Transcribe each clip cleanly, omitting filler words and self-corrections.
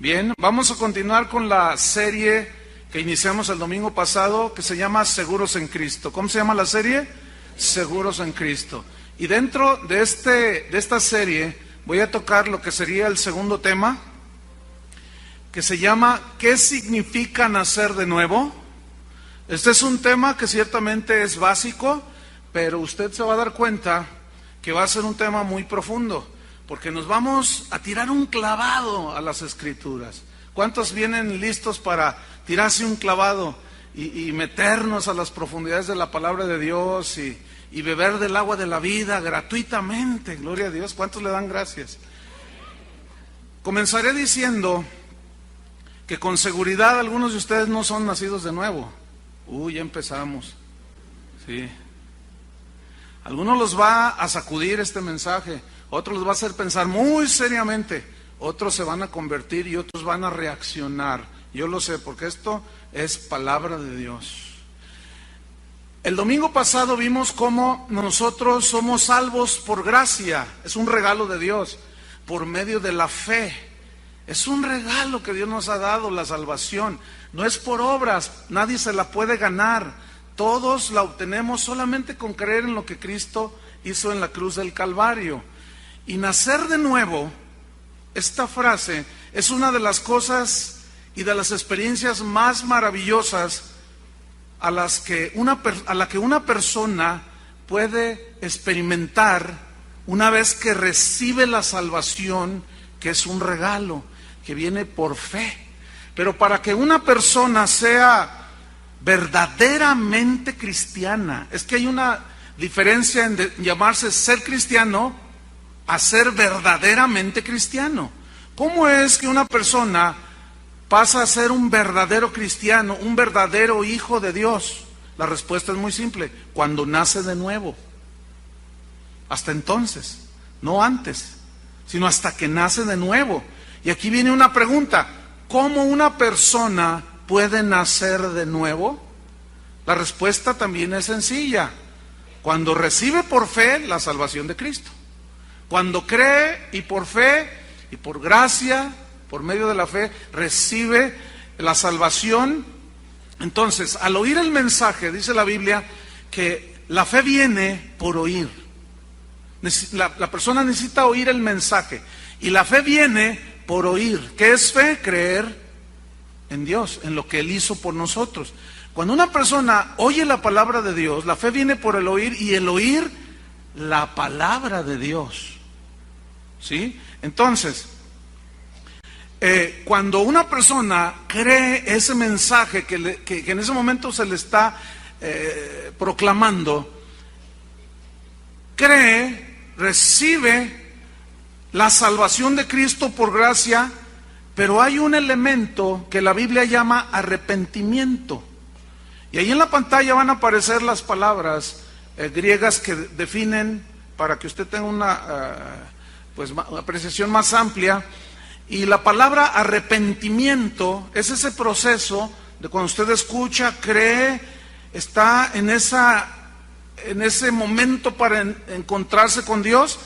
Bien, vamos a continuar con la serie que iniciamos el domingo pasado, que se llama Seguros en Cristo. ¿Cómo se llama la serie? Seguros en Cristo. Y dentro de esta serie voy a tocar lo que sería el segundo tema, que se llama ¿qué significa nacer de nuevo? Este es un tema que ciertamente es básico, pero usted se va a dar cuenta que va a ser un tema muy profundo, porque nos vamos a tirar un clavado a las Escrituras. ¿Cuántos vienen listos para tirarse un clavado y meternos a las profundidades de la palabra de Dios y beber del agua de la vida gratuitamente? Gloria a Dios. ¿Cuántos le dan gracias? Comenzaré diciendo que con seguridad algunos de ustedes no son nacidos de nuevo. Ya empezamos. Sí. Algunos los va a sacudir este mensaje, otros los va a hacer pensar muy seriamente, otros se van a convertir y otros van a reaccionar. Yo lo sé, porque esto es palabra de Dios. El domingo pasado vimos cómo nosotros somos salvos por gracia, es un regalo de Dios, por medio de la fe. Es un regalo que Dios nos ha dado, la salvación. No es por obras, nadie se la puede ganar. Todos la obtenemos solamente con creer en lo que Cristo hizo en la cruz del Calvario. Y nacer de nuevo, esta frase, es una de las cosas y de las experiencias más maravillosas a la que una persona puede experimentar una vez que recibe la salvación, que es un regalo, que viene por fe. Pero para que una persona sea verdaderamente cristiana, es que hay una diferencia en llamarse ser cristiano a ser verdaderamente cristiano. ¿Cómo es que una persona pasa a ser un verdadero cristiano, un verdadero hijo de Dios? La respuesta es muy simple: cuando nace de nuevo. Hasta entonces, no antes, sino hasta que nace de nuevo. Y aquí viene una pregunta: ¿cómo una persona puede nacer de nuevo? La respuesta también es sencilla: cuando recibe por fe la salvación de Cristo. Cuando cree y por fe y por gracia, por medio de la fe, recibe la salvación. Entonces, al oír el mensaje, dice la Biblia que la fe viene por oír. La persona necesita oír el mensaje. Y la fe viene por oír. ¿Qué es fe? Creer en Dios, en lo que Él hizo por nosotros. Cuando una persona oye la palabra de Dios, la fe viene por el oír, y el oír la palabra de Dios. ¿Sí? Entonces, cuando una persona cree ese mensaje que en ese momento se le está proclamando, cree, recibe la salvación de Cristo por gracia, pero hay un elemento que la Biblia llama arrepentimiento. Y ahí en la pantalla van a aparecer las palabras griegas que definen, para que usted tenga una apreciación más amplia. Y la palabra arrepentimiento es ese proceso de cuando usted escucha, cree, está en ese momento para encontrarse con Dios,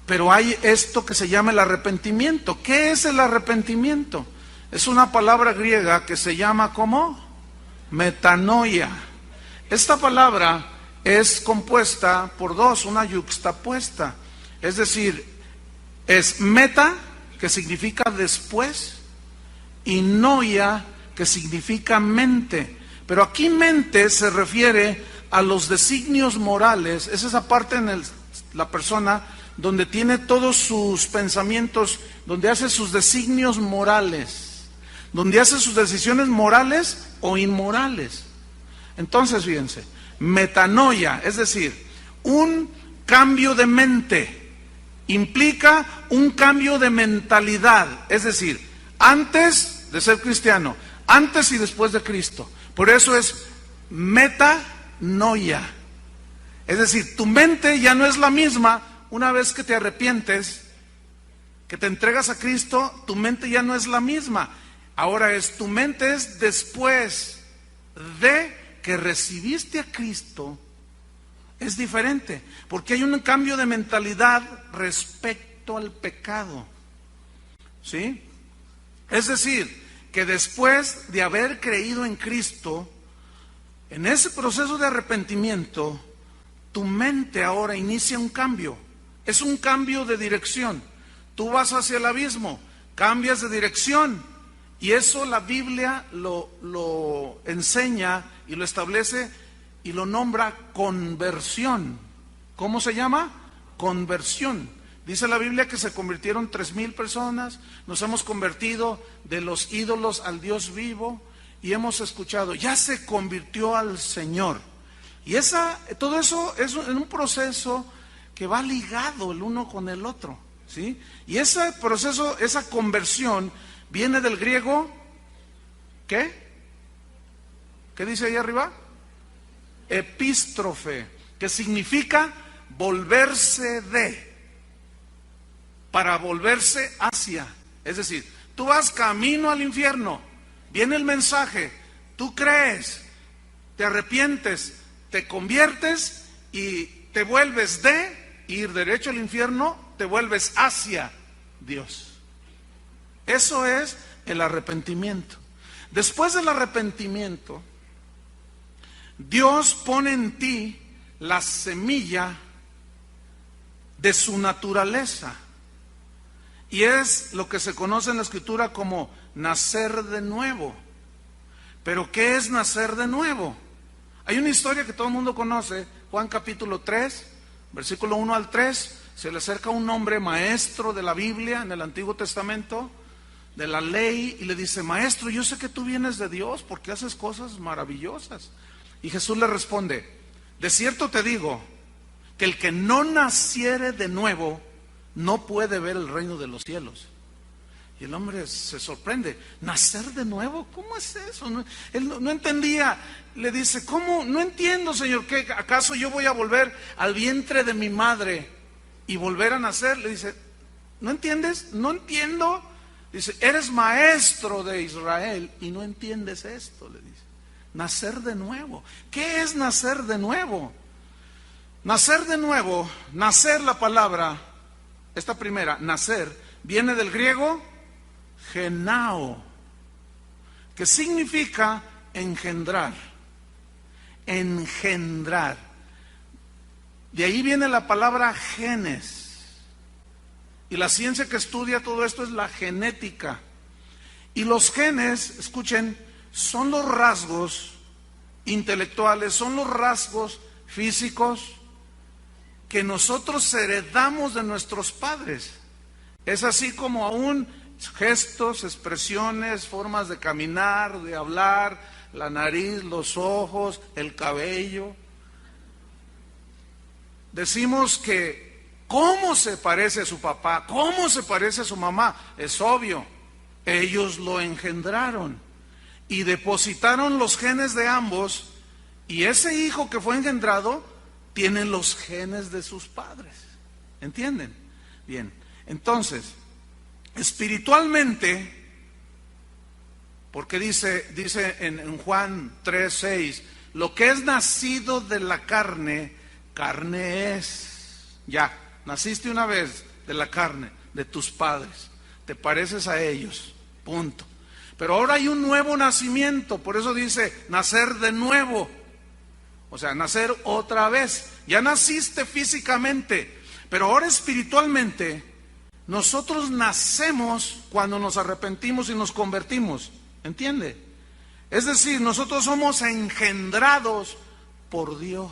pero hay esto que se llama el arrepentimiento. ¿Qué es el arrepentimiento? Es una palabra griega que se llama ¿cómo? Metanoia. Esta palabra es compuesta por dos, una yuxtapuesta. Es decir, es meta, que significa después, y noia, que significa mente. Pero aquí mente se refiere a los designios morales. Es esa parte en la persona donde tiene todos sus pensamientos, donde hace sus designios morales, donde hace sus decisiones morales o inmorales. Entonces, fíjense, metanoia, es decir, un cambio de mente, implica un cambio de mentalidad, es decir, antes de ser cristiano, antes y después de Cristo. Por eso es metanoia. Es decir, tu mente ya no es la misma una vez que te arrepientes, que te entregas a Cristo. Tu mente ya no es la misma. Ahora tu mente es después de que recibiste a Cristo. Es diferente, porque hay un cambio de mentalidad respecto al pecado. ¿Sí? Es decir, que después de haber creído en Cristo, en ese proceso de arrepentimiento, tu mente ahora inicia un cambio. Es un cambio de dirección. Tú vas hacia el abismo, cambias de dirección. Y eso la Biblia lo enseña y lo establece y lo nombra conversión. ¿Cómo se llama? Conversión. Dice la Biblia que se convirtieron 3,000 personas, nos hemos convertido de los ídolos al Dios vivo y hemos escuchado, ya se convirtió al Señor. Y todo eso es en un proceso que va ligado el uno con el otro, ¿sí? Y ese proceso, esa conversión viene del griego, ¿qué? ¿Qué dice ahí arriba? Epístrofe, que significa volverse de, para volverse hacia. Es decir, tú vas camino al infierno, viene el mensaje, tú crees, te arrepientes, te conviertes y te vuelves de ir derecho al infierno, te vuelves hacia Dios. Eso es el arrepentimiento. Después del arrepentimiento, Dios pone en ti la semilla de su naturaleza. Y es lo que se conoce en la Escritura como nacer de nuevo. ¿Pero qué es nacer de nuevo? Hay una historia que todo el mundo conoce, Juan capítulo 3, versículo 1 al 3, se le acerca un hombre maestro de la Biblia en el Antiguo Testamento, de la ley, y le dice, maestro, yo sé que tú vienes de Dios porque haces cosas maravillosas. Y Jesús le responde, de cierto te digo, que el que no naciere de nuevo, no puede ver el reino de los cielos. Y el hombre se sorprende, ¿nacer de nuevo? ¿Cómo es eso? Él no entendía, le dice, ¿cómo? No entiendo, Señor, ¿qué? ¿Acaso yo voy a volver al vientre de mi madre y volver a nacer? Le dice, ¿no entiendes? No entiendo. Dice, eres maestro de Israel y no entiendes esto, le dice. Nacer de nuevo. ¿Qué es nacer de nuevo? Nacer de nuevo, nacer, la palabra, esta primera, nacer, viene del griego genao, que significa engendrar. Engendrar. De ahí viene la palabra genes. Y la ciencia que estudia todo esto es la genética. Y los genes, escuchen, son los rasgos intelectuales, son los rasgos físicos que nosotros heredamos de nuestros padres. Es así como aún gestos, expresiones, formas de caminar, de hablar, la nariz, los ojos, el cabello. Decimos que ¿cómo se parece a su papá? ¿Cómo se parece a su mamá? Es obvio, ellos lo engendraron y depositaron los genes de ambos, y ese hijo que fue engendrado tiene los genes de sus padres. ¿Entienden? Bien, entonces, espiritualmente, porque dice en Juan 3:6, lo que es nacido de la carne, carne es. Ya, naciste una vez de la carne, de tus padres, te pareces a ellos, punto. Pero ahora hay un nuevo nacimiento, por eso dice nacer de nuevo, o sea, nacer otra vez. Ya naciste físicamente, pero ahora espiritualmente, nosotros nacemos cuando nos arrepentimos y nos convertimos, ¿entiende? Es decir, nosotros somos engendrados por Dios.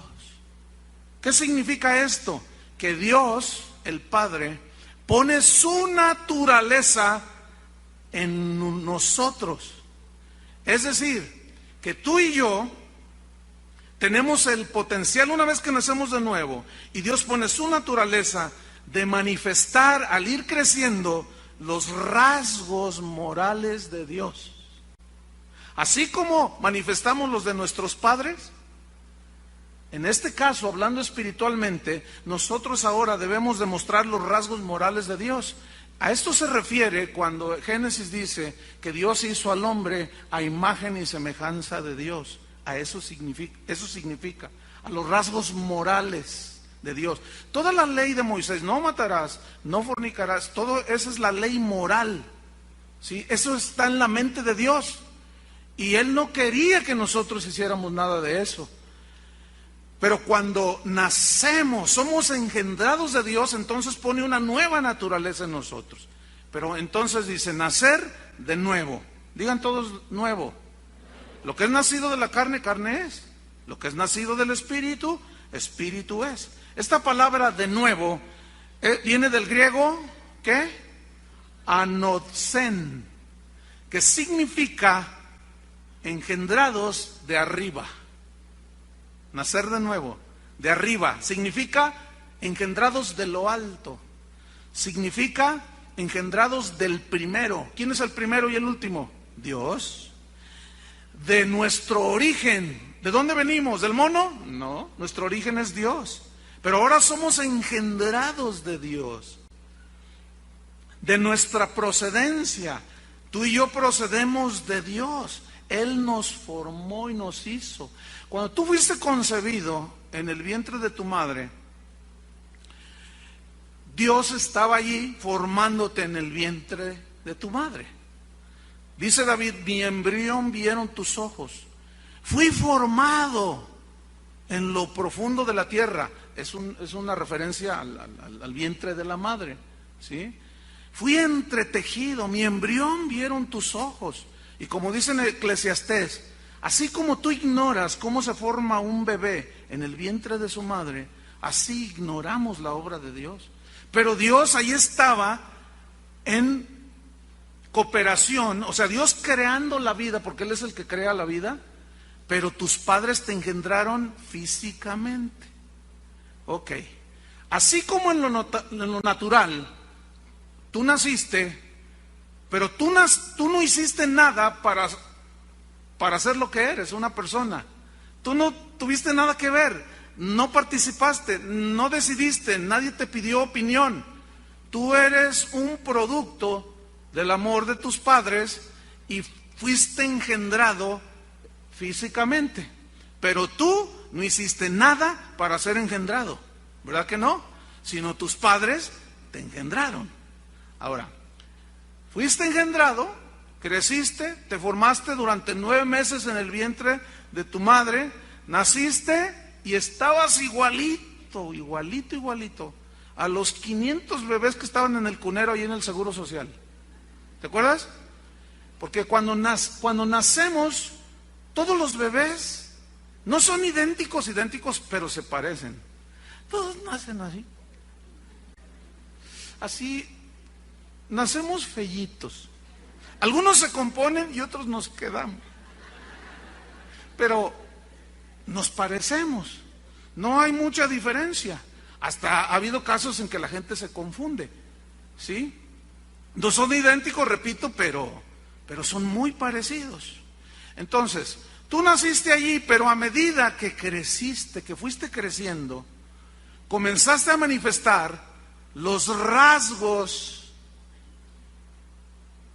¿Qué significa esto? Que Dios, el Padre, pone su naturaleza en nosotros. Es decir, que tú y yo tenemos el potencial, una vez que nacemos de nuevo, y Dios pone su naturaleza de manifestar, al ir creciendo, los rasgos morales de Dios. Así como manifestamos los de nuestros padres, en este caso, hablando espiritualmente, nosotros ahora debemos demostrar los rasgos morales de Dios. A esto se refiere cuando Génesis dice que Dios hizo al hombre a imagen y semejanza de Dios. A eso significa, a los rasgos morales de Dios. Toda la ley de Moisés, no matarás, no fornicarás, todo esa es la ley moral. ¿sí? Eso está en la mente de Dios. Y Él no quería que nosotros hiciéramos nada de eso. Pero cuando nacemos, somos engendrados de Dios, entonces pone una nueva naturaleza en nosotros. Pero entonces dice, nacer de nuevo. Digan todos, nuevo. Lo que es nacido de la carne, carne es. Lo que es nacido del Espíritu, Espíritu es. Esta palabra de nuevo viene del griego, ¿qué? Anotzen, que significa engendrados de arriba. Nacer de nuevo, de arriba, significa engendrados de lo alto. Significa engendrados del primero. ¿Quién es el primero y el último? Dios. De nuestro origen. ¿De dónde venimos? ¿Del mono? No, nuestro origen es Dios. Pero ahora somos engendrados de Dios. De nuestra procedencia. Tú y yo procedemos de Dios. Él nos formó y nos hizo. Cuando tú fuiste concebido en el vientre de tu madre, Dios estaba allí formándote en el vientre de tu madre. Dice David, mi embrión vieron tus ojos. Fui formado en lo profundo de la tierra. Es una referencia al vientre de la madre, ¿sí? Fui entretejido, mi embrión vieron tus ojos. Y como dice en Eclesiastés, así como tú ignoras cómo se forma un bebé en el vientre de su madre, así ignoramos la obra de Dios. Pero Dios ahí estaba en cooperación, o sea, Dios creando la vida, porque Él es el que crea la vida, pero tus padres te engendraron físicamente. Ok. Así como en lo natural, tú naciste, pero tú no hiciste nada para ser lo que eres, una persona. Tú no tuviste nada que ver, no participaste, no decidiste, nadie te pidió opinión. Tú eres un producto del amor de tus padres y fuiste engendrado físicamente. Pero tú no hiciste nada para ser engendrado, ¿verdad que no? Sino tus padres te engendraron. Ahora, fuiste engendrado, creciste, te formaste durante 9 meses en el vientre de tu madre, naciste y estabas igualito a los 500 bebés que estaban en el cunero ahí en el Seguro Social. ¿Te acuerdas? Porque cuando nacemos, todos los bebés no son idénticos, pero se parecen. Todos nacen así. Así, nacemos fellitos. Algunos se componen y otros nos quedamos. Pero nos parecemos. No hay mucha diferencia. Hasta ha habido casos en que la gente se confunde. ¿Sí? No son idénticos, repito, pero son muy parecidos. Entonces, tú naciste allí, pero a medida que creciste, que fuiste creciendo, comenzaste a manifestar los rasgos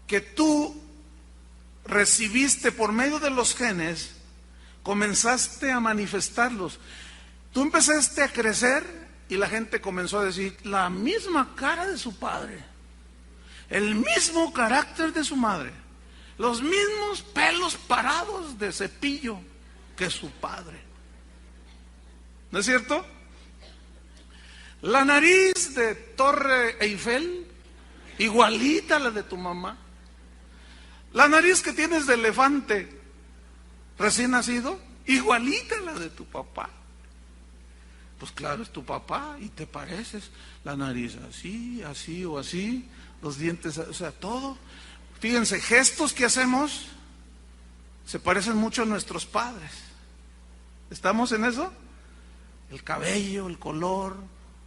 que tú recibiste por medio de los genes, comenzaste a manifestarlos. Tú empezaste a crecer y la gente comenzó a decir, la misma cara de su padre, el mismo carácter de su madre, los mismos pelos parados de cepillo que su padre. ¿No es cierto? La nariz de Torre Eiffel, igualita a la de tu mamá. La nariz que tienes de elefante recién nacido, igualita a la de tu papá. Pues claro, es tu papá y te pareces. La nariz así, así o así, los dientes, o sea, todo. Fíjense, gestos que hacemos se parecen mucho a nuestros padres. ¿Estamos en eso? El cabello, el color,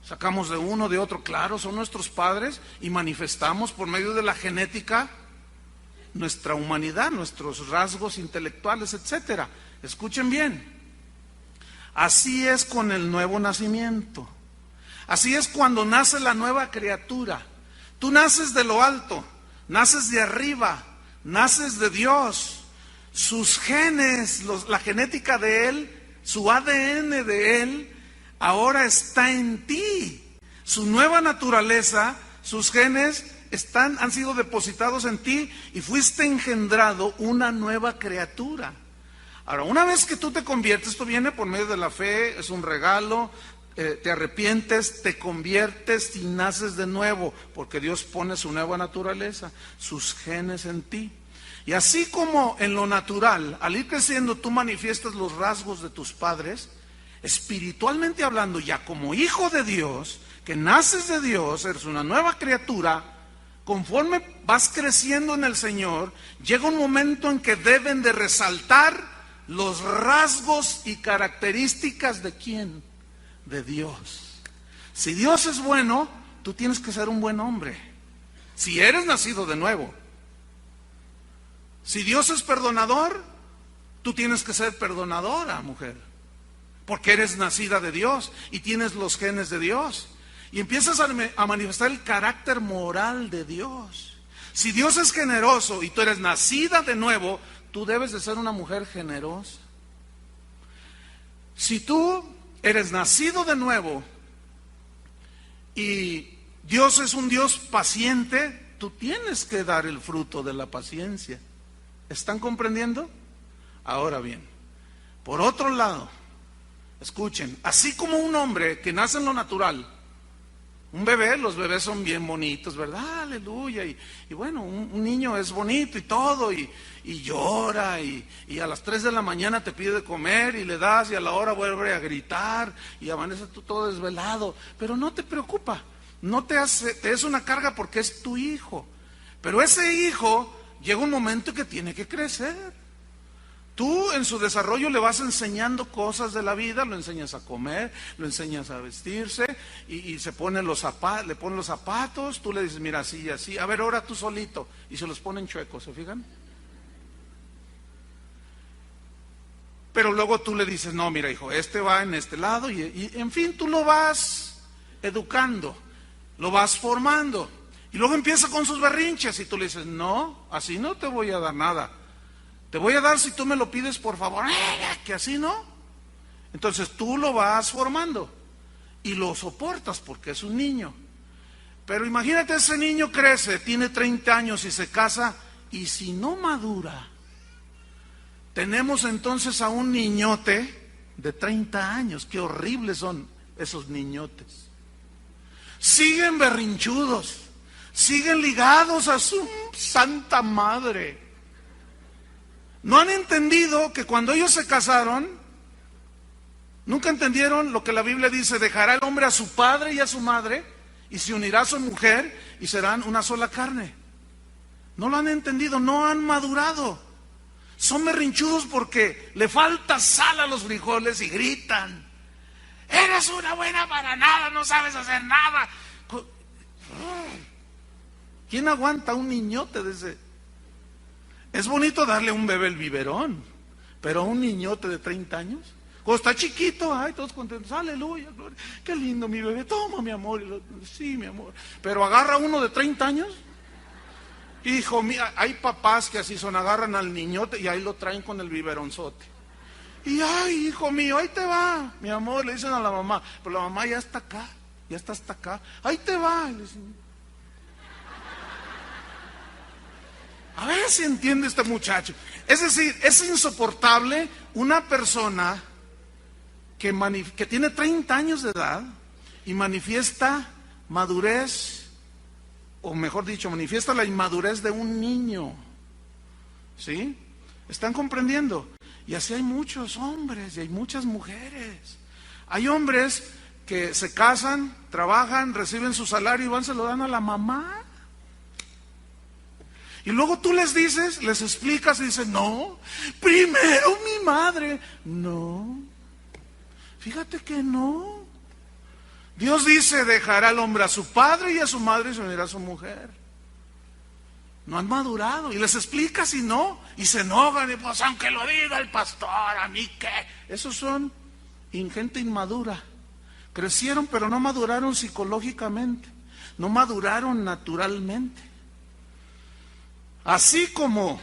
sacamos de uno, de otro, claro, son nuestros padres y manifestamos por medio de la genética nuestra humanidad, nuestros rasgos intelectuales, etcétera. Escuchen bien. Así es con el nuevo nacimiento. Así es cuando nace la nueva criatura. Tú naces de lo alto, naces de arriba, naces de Dios. Sus genes, la genética de Él, su ADN de Él, ahora está en ti. Su nueva naturaleza, sus genes han sido depositados en ti y fuiste engendrado una nueva criatura. Ahora, una vez que tú te conviertes, esto viene por medio de la fe, es un regalo, te arrepientes, te conviertes y naces de nuevo, porque Dios pone su nueva naturaleza, sus genes en ti. Y así como en lo natural, al ir creciendo tú manifiestas los rasgos de tus padres, espiritualmente hablando, ya como hijo de Dios, que naces de Dios, eres una nueva criatura, conforme vas creciendo en el Señor, llega un momento en que deben de resaltar los rasgos y características de ¿quién? De Dios. Si Dios es bueno, tú tienes que ser un buen hombre. Si eres nacido de nuevo. Si Dios es perdonador, tú tienes que ser perdonadora, mujer. Porque eres nacida de Dios y tienes los genes de Dios. Y empiezas a manifestar el carácter moral de Dios. Si Dios es generoso y tú eres nacida de nuevo, tú debes de ser una mujer generosa. Si tú eres nacido de nuevo y Dios es un Dios paciente, tú tienes que dar el fruto de la paciencia. ¿Están comprendiendo? Ahora bien, por otro lado, escuchen, así como un hombre que nace en lo natural, un bebé, los bebés son bien bonitos, ¿verdad? Aleluya. Y bueno, un niño es bonito y todo, y llora, y a las 3 de la mañana te pide de comer, y le das, y a la hora vuelve a gritar, y amanece tú todo desvelado. Pero no te preocupa, te es una carga porque es tu hijo. Pero ese hijo llega un momento que tiene que crecer. Tú en su desarrollo le vas enseñando cosas de la vida, lo enseñas a comer, lo enseñas a vestirse y se pone le ponen los zapatos, tú le dices, mira, así y así, a ver, ahora tú solito, y se los ponen chuecos, ¿se fijan? Pero luego tú le dices, no, mira hijo, este va en este lado y en fin, tú lo vas educando, lo vas formando. Y luego empieza con sus berrinches y tú le dices, no, así no te voy a dar nada. Te voy a dar si tú me lo pides, por favor. Que así no. Entonces tú lo vas formando y lo soportas porque es un niño. Pero imagínate, ese niño crece, tiene 30 años y se casa, y si no madura, tenemos entonces a un niñote de 30 años. Qué horribles son esos niñotes. Siguen berrinchudos, siguen ligados a su santa madre. No han entendido que cuando ellos se casaron, nunca entendieron lo que la Biblia dice: dejará el hombre a su padre y a su madre, y se unirá a su mujer, y serán una sola carne. No lo han entendido, no han madurado. Son berrinchudos porque le falta sal a los frijoles y gritan: eres una buena para nada, no sabes hacer nada. ¿Quién aguanta un niñote de ese? Es bonito darle a un bebé el biberón, pero a un niñote de 30 años, cuando está chiquito, ay, todos contentos, aleluya, gloria, qué lindo mi bebé, toma mi amor, sí mi amor, pero agarra a uno de 30 años, hijo mío, hay papás que así son, agarran al niñote y ahí lo traen con el biberonzote, y ay, hijo mío, ahí te va, mi amor, le dicen a la mamá, pero la mamá ya está acá, ya está hasta acá, ahí te va, y le dicen, a ver si entiende este muchacho. Es decir, es insoportable una persona que tiene 30 años de edad y manifiesta madurez, o mejor dicho, manifiesta la inmadurez de un niño. ¿Sí? ¿Están comprendiendo? Y así hay muchos hombres y hay muchas mujeres. Hay hombres que se casan, trabajan, reciben su salario y van, se lo dan a la mamá. Y luego tú les dices, les explicas y dices, no, primero mi madre. No, fíjate que no. Dios dice, dejará al hombre a su padre y a su madre y se unirá a su mujer. No han madurado. Y les explicas y no. Y se enojan y pues aunque lo diga el pastor, ¿a mí qué? Esos son gente inmadura. Crecieron pero no maduraron psicológicamente. No maduraron naturalmente. Así como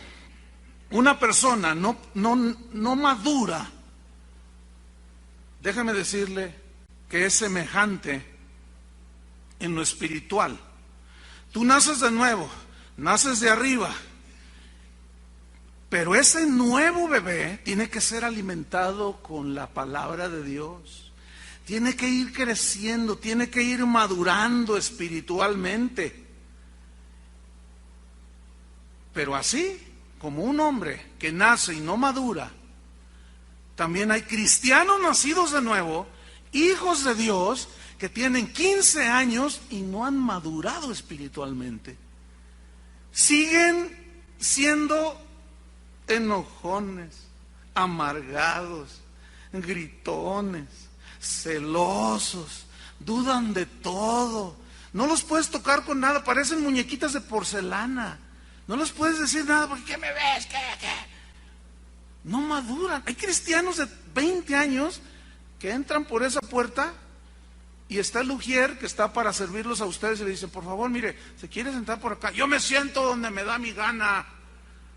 una persona no madura, déjame decirle que es semejante en lo espiritual. Tú naces de nuevo, naces de arriba. Pero ese nuevo bebé tiene que ser alimentado con la palabra de Dios. Tiene que ir creciendo, tiene que ir madurando espiritualmente. Pero así como un hombre que nace y no madura, también hay cristianos nacidos de nuevo, hijos de Dios, que tienen 15 años y no han madurado espiritualmente. Siguen siendo enojones, amargados, gritones, celosos, dudan de todo. No los puedes tocar con nada, parecen muñequitas de porcelana. No les puedes decir nada porque ¿qué me ves? ¿Qué? No maduran. Hay cristianos de 20 años que entran por esa puerta y está el ujier que está para servirlos a ustedes y le dicen, por favor, mire, ¿se quiere sentar por acá? Yo me siento donde me da mi gana.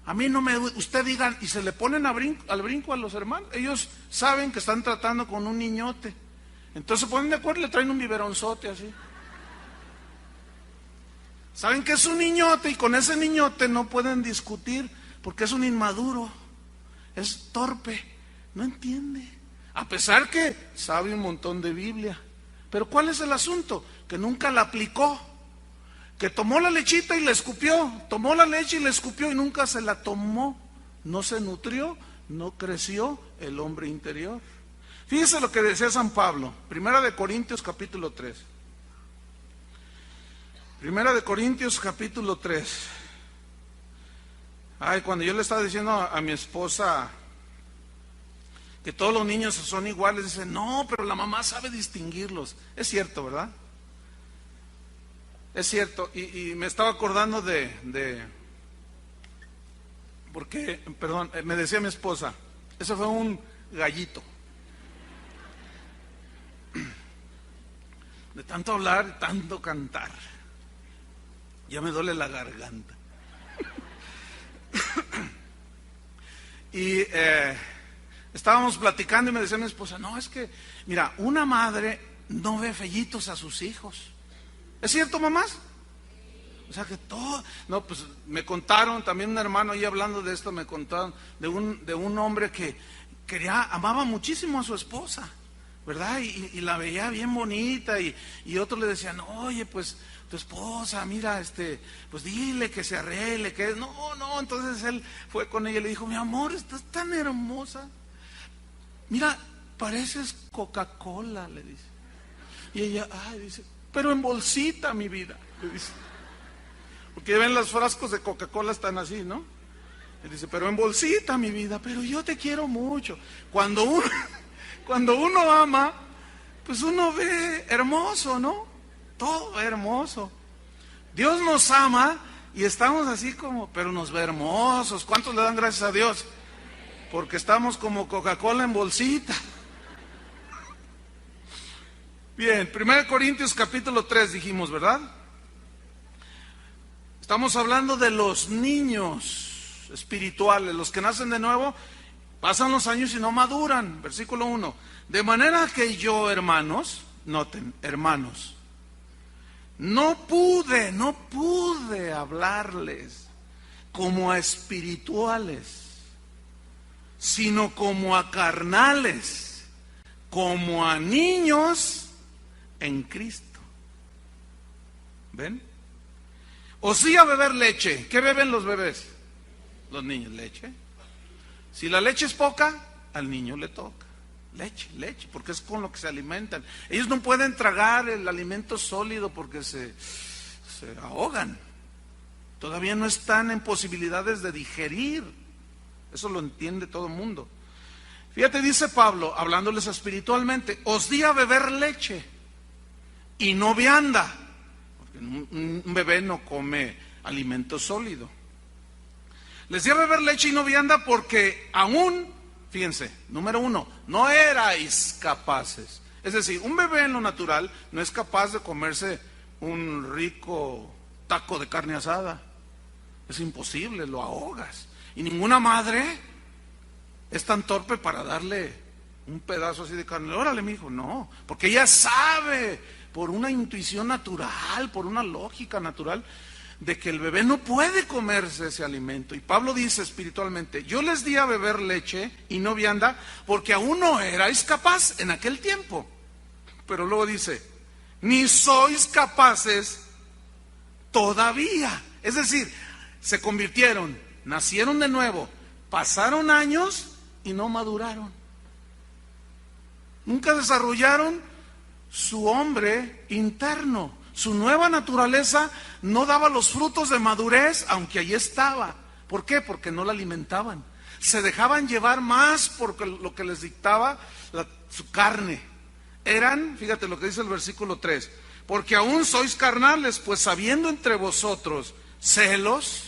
A mí no me... Usted diga, y se le ponen al brinco a los hermanos. Ellos saben que están tratando con un niñote. Entonces se ponen de acuerdo y le traen un biberonzote así. Saben que es un niñote y con ese niñote no pueden discutir porque es un inmaduro, es torpe, no entiende. A pesar que sabe un montón de Biblia. Pero ¿cuál es el asunto? Que nunca la aplicó. Que tomó la lechita y la escupió, tomó la leche y la escupió y nunca se la tomó. No se nutrió, no creció el hombre interior. Fíjese lo que decía San Pablo, 1 Corintios capítulo 3. 1 Corintios capítulo 3. Ay, cuando yo le estaba diciendo a mi esposa que todos los niños son iguales, dice, no, pero la mamá sabe distinguirlos. Es cierto, ¿verdad? Es cierto, y me estaba acordando porque, perdón, me decía mi esposa, eso fue un gallito. De tanto hablar, tanto cantar, ya me duele la garganta. Y estábamos platicando y me decía mi esposa, no, es que, mira, una madre no ve fellitos a sus hijos. ¿Es cierto, mamás? O sea que todo... No, pues me contaron, también un hermano ahí hablando de esto, me contaron de un hombre que amaba muchísimo a su esposa, ¿verdad? Y la veía bien bonita y otros le decían, oye, pues tu esposa, mira, pues dile que se arregle, que... No, entonces él fue con ella y le dijo, mi amor, estás tan hermosa. Mira, pareces Coca-Cola, le dice. Y ella, dice... Pero en bolsita, mi vida, le dice. Porque ven los frascos de Coca-Cola están así, ¿no? Le dice, pero en bolsita, mi vida, pero yo te quiero mucho. Cuando uno ama, pues uno ve hermoso, ¿no? Todo hermoso. Dios nos ama y estamos así como, pero nos ve hermosos. ¿Cuántos le dan gracias a Dios? Porque estamos como Coca-Cola en bolsita. Bien, 1 Corintios capítulo 3 dijimos, ¿verdad? Estamos hablando de los niños espirituales, los que nacen de nuevo, pasan los años y no maduran. Versículo 1. De manera que yo, hermanos, noten, hermanos, no pude hablarles como a espirituales, sino como a carnales, como a niños en Cristo. ¿Ven? O sí a beber leche. ¿Qué beben los bebés? Los niños, leche. Si la leche es poca, al niño le toca leche, porque es con lo que se alimentan. Ellos no pueden tragar el alimento sólido porque se ahogan. Todavía no están en posibilidades de digerir. Eso lo entiende todo el mundo. Fíjate, dice Pablo, hablándoles espiritualmente, os di a beber leche y no vianda, porque un bebé no come alimento sólido. Les di a beber leche y no vianda porque aún, fíjense, número 1, no erais capaces. Es decir, un bebé en lo natural no es capaz de comerse un rico taco de carne asada. Es imposible, lo ahogas. Y ninguna madre es tan torpe para darle un pedazo así de carne. Órale, mijo, no, porque ella sabe por una intuición natural, por una lógica natural, de que el bebé no puede comerse ese alimento. Y Pablo dice espiritualmente, yo les di a beber leche y no vianda, porque aún no erais capaz en aquel tiempo. Pero luego dice, ni sois capaces todavía. Es decir, se convirtieron, nacieron de nuevo, pasaron años y no maduraron. Nunca desarrollaron su hombre interno. Su nueva naturaleza no daba los frutos de madurez, aunque allí estaba. ¿Por qué? Porque no la alimentaban. Se dejaban llevar más por lo que les dictaba su carne. Eran, fíjate lo que dice el versículo 3, porque aún sois carnales, pues habiendo entre vosotros celos.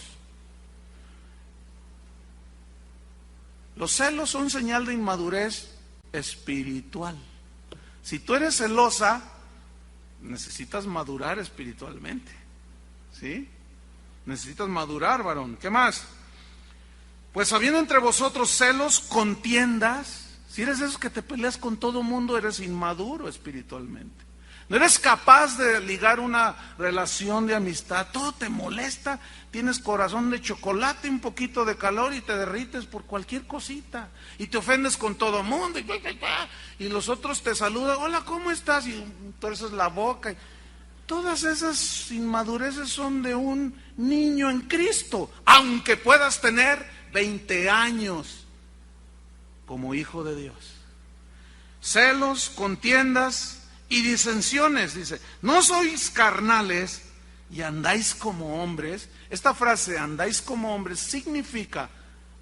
Los celos son señal de inmadurez espiritual. Si tú eres celosa, necesitas madurar espiritualmente, ¿sí? Necesitas madurar, varón. ¿Qué más? Pues habiendo entre vosotros celos, contiendas. Si eres de esos que te peleas con todo mundo, eres inmaduro espiritualmente. No eres capaz de ligar una relación de amistad. Todo te molesta. Tienes corazón de chocolate, un poquito de calor y te derrites por cualquier cosita. Y te ofendes con todo mundo. Y los otros te saludan. Hola, ¿cómo estás? Y torces la boca. Todas esas inmadureces son de un niño en Cristo. Aunque puedas tener 20 años como hijo de Dios. Celos, contiendas y disensiones, dice, no sois carnales y andáis como hombres. Esta frase, andáis como hombres, significa,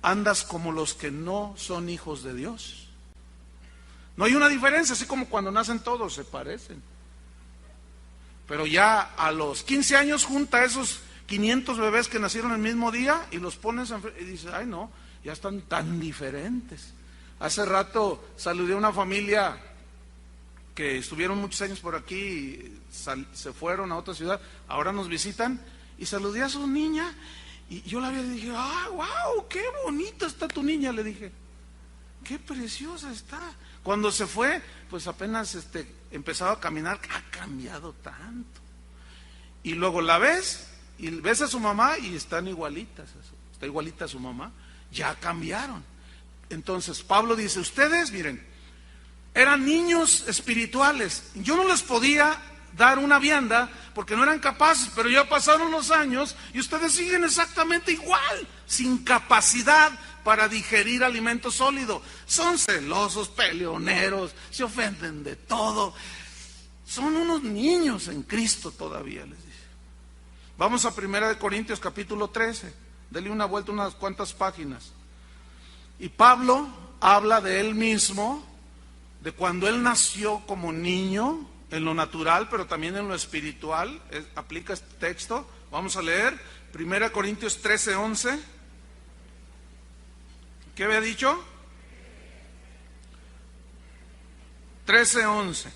andas como los que no son hijos de Dios. No hay una diferencia, así como cuando nacen todos se parecen. Pero ya a los 15 años junta esos 500 bebés que nacieron el mismo día y los pones y dices, ay no, ya están tan diferentes. Hace rato saludé a una familia que estuvieron muchos años por aquí y se fueron a otra ciudad, ahora nos visitan, y saludé a su niña, y yo la vi y dije, ¡ah, wow! ¡Qué bonita está tu niña! Le dije, ¡qué preciosa está! Cuando se fue, pues apenas empezaba a caminar, ha cambiado tanto. Y luego la ves, y ves a su mamá, y están igualitas, está igualita a su mamá, ya cambiaron. Entonces Pablo dice, ustedes, miren, eran niños espirituales. Yo no les podía dar una vianda porque no eran capaces, pero ya pasaron los años y ustedes siguen exactamente igual, sin capacidad para digerir alimento sólido. Son celosos, peleoneros, se ofenden de todo. Son unos niños en Cristo todavía, les dice. Vamos a 1 Corintios capítulo 13. Dele una vuelta unas cuantas páginas. Y Pablo habla de él mismo, de cuando él nació como niño, en lo natural, pero también en lo espiritual. Aplica este texto. Vamos a leer 1 Corintios 13:11. ¿Qué había dicho? 13:11.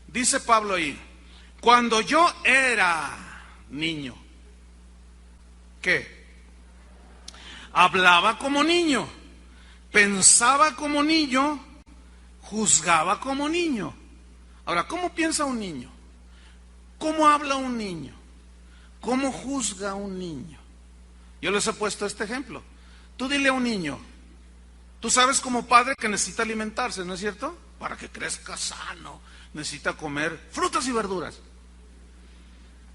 Dice Pablo ahí, cuando yo era niño, ¿qué? Hablaba como niño, pensaba como niño, juzgaba como niño. Ahora, ¿cómo piensa un niño? ¿Cómo habla un niño? ¿Cómo juzga un niño? Yo les he puesto este ejemplo. Tú dile a un niño, tú sabes como padre que necesita alimentarse, ¿no es cierto? Para que crezca sano, necesita comer frutas y verduras,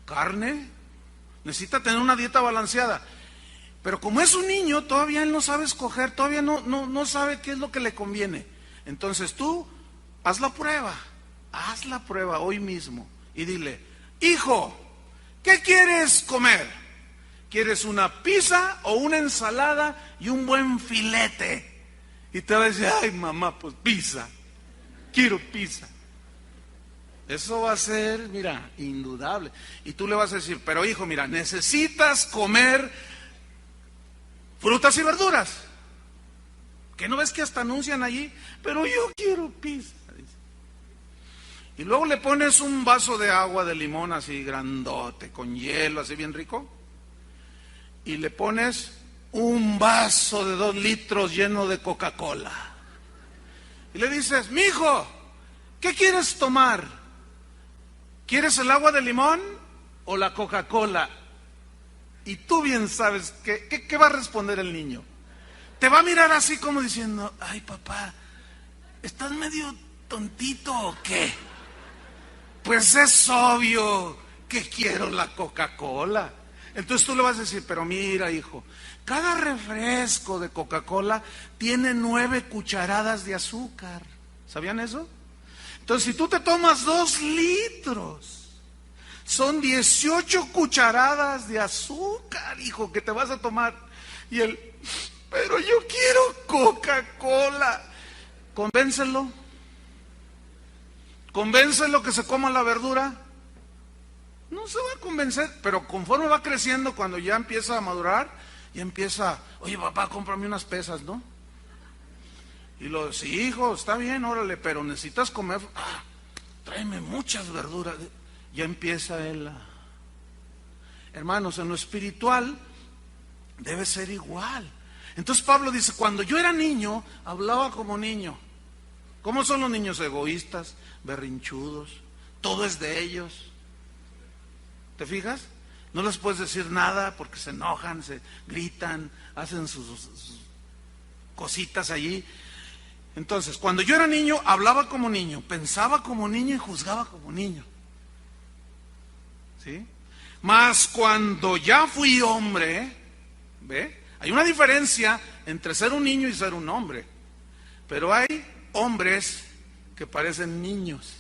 carne, necesita tener una dieta balanceada. Pero como es un niño, todavía él no sabe escoger, todavía no sabe qué es lo que le conviene. Entonces tú haz la prueba hoy mismo y dile, hijo, ¿qué quieres comer? ¿Quieres una pizza o una ensalada y un buen filete? Y te va a decir, ay mamá, pues pizza, quiero pizza. Eso va a ser, mira, indudable. Y tú le vas a decir, pero hijo, mira, necesitas comer frutas y verduras. ¿Qué no ves que hasta anuncian allí? Pero yo quiero pizza. Y luego le pones un vaso de agua de limón así grandote, con hielo, así bien rico. Y le pones un vaso de 2 litros lleno de Coca-Cola. Y le dices, mijo, ¿qué quieres tomar? ¿Quieres el agua de limón o la Coca-Cola? Y tú bien sabes ¿qué va a responder el niño? Te va a mirar así como diciendo, ay papá, ¿estás medio tontito o qué? Pues es obvio que quiero la Coca-Cola. Entonces tú le vas a decir, pero mira hijo, cada refresco de Coca-Cola tiene 9 cucharadas de azúcar. ¿Sabían eso? Entonces si tú te tomas 2 litros, son 18 cucharadas de azúcar, hijo, que te vas a tomar. Y él, pero yo quiero Coca-Cola. Convéncelo. Convéncelo que se coma la verdura. No se va a convencer, pero conforme va creciendo, cuando ya empieza a madurar, ya empieza, oye papá, cómprame unas pesas, ¿no? Y sí hijo, está bien, órale, pero necesitas comer, tráeme muchas verduras. Ya empieza él Hermanos, en lo espiritual debe ser igual. Entonces Pablo dice, cuando yo era niño, hablaba como niño. ¿Cómo son los niños? Egoístas, berrinchudos, todo es de ellos. ¿Te fijas? No les puedes decir nada porque se enojan, se gritan, hacen sus cositas allí. Entonces, cuando yo era niño, hablaba como niño, pensaba como niño y juzgaba como niño. ¿Sí? Mas cuando ya fui hombre, ¿ve? Hay una diferencia entre ser un niño y ser un hombre. Pero hay hombres que parecen niños,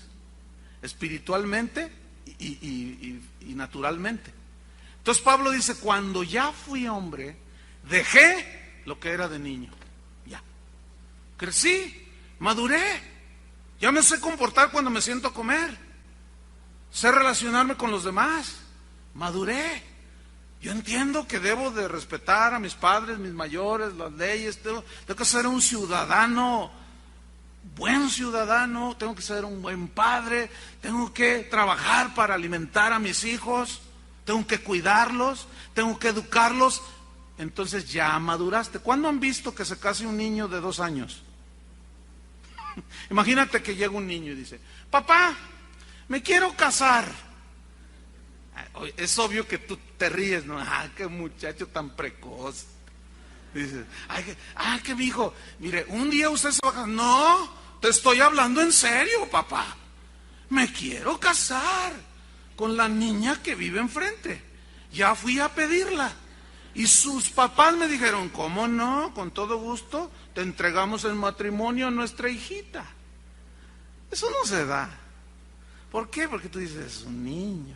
espiritualmente y naturalmente. Entonces Pablo dice, cuando ya fui hombre, dejé lo que era de niño. Ya. Crecí, maduré. Ya me sé comportar cuando me siento a comer. Sé relacionarme con los demás. Maduré. Yo entiendo que debo de respetar a mis padres, mis mayores, las leyes. Tengo que ser un ciudadano, buen ciudadano. Tengo que ser un buen padre. Tengo que trabajar para alimentar a mis hijos. Tengo que cuidarlos. Tengo que educarlos. Entonces ya maduraste. ¿Cuándo han visto que se case un niño de 2 años? Imagínate que llega un niño y dice, papá, me quiero casar. Es obvio que tú te ríes, ¿no? Qué muchacho tan precoz. Dices, que mi hijo, mire, un día usted se va a casar. No, te estoy hablando en serio, papá. Me quiero casar con la niña que vive enfrente. Ya fui a pedirla. Y sus papás me dijeron, ¿cómo no? Con todo gusto, te entregamos en matrimonio a nuestra hijita. Eso no se da. ¿Por qué? Porque tú dices, es un niño.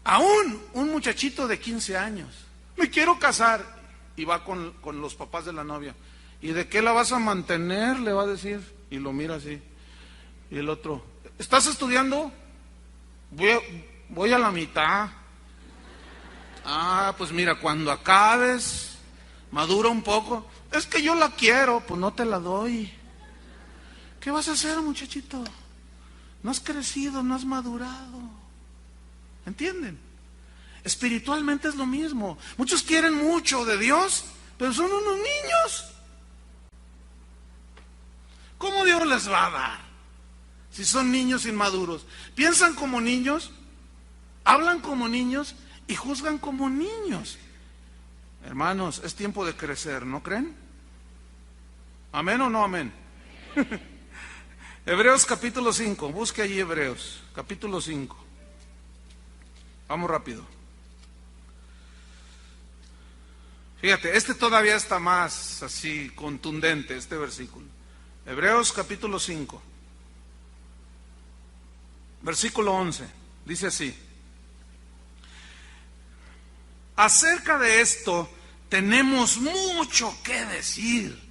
Aún un muchachito de 15 años, me quiero casar, y va con los papás de la novia. ¿Y de qué la vas a mantener? Le va a decir, y lo mira así. Y el otro, ¿estás estudiando? Voy a la mitad. Pues mira, cuando acabes, madura un poco. Es que yo la quiero, pues no te la doy. ¿Qué vas a hacer, muchachito? No has crecido, no has madurado. ¿Entienden? Espiritualmente es lo mismo. Muchos quieren mucho de Dios, pero son unos niños. ¿Cómo Dios les va a dar? Si son niños inmaduros. Piensan como niños, hablan como niños y juzgan como niños. Hermanos, es tiempo de crecer, ¿no creen? ¿Amén o no amén? Hebreos capítulo 5, busque allí Hebreos, capítulo 5. Vamos rápido. Fíjate, este todavía está más así contundente, este versículo. Hebreos capítulo 5, versículo 11, dice así. Acerca de esto tenemos mucho que decir.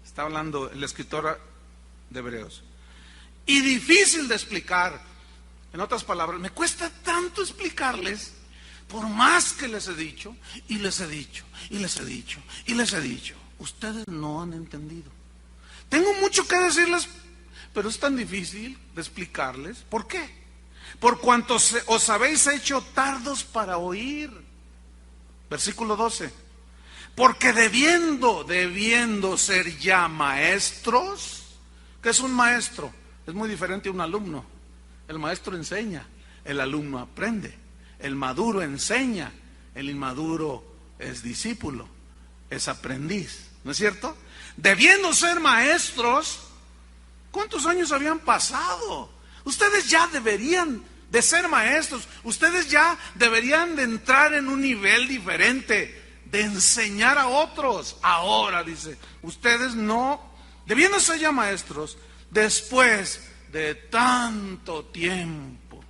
Está hablando el escritor de Hebreos. Y difícil de explicar. En otras palabras, me cuesta tanto explicarles, por más que les he dicho, y les he dicho, y les he dicho, y les he dicho. Ustedes no han entendido. Tengo mucho que decirles, pero es tan difícil de explicarles. ¿Por qué? Por cuanto os habéis hecho tardos para oír. Versículo 12. Porque debiendo ser ya maestros. ¿Qué es un maestro? Es muy diferente a un alumno. El maestro enseña, el alumno aprende, el maduro enseña, el inmaduro es discípulo, es aprendiz, ¿no es cierto? Debiendo ser maestros, ¿cuántos años habían pasado? Ustedes ya deberían de ser maestros, ustedes ya deberían de entrar en un nivel diferente, de enseñar a otros. Ahora, dice, ustedes no, debiendo ser ya maestros, después de tanto tiempo.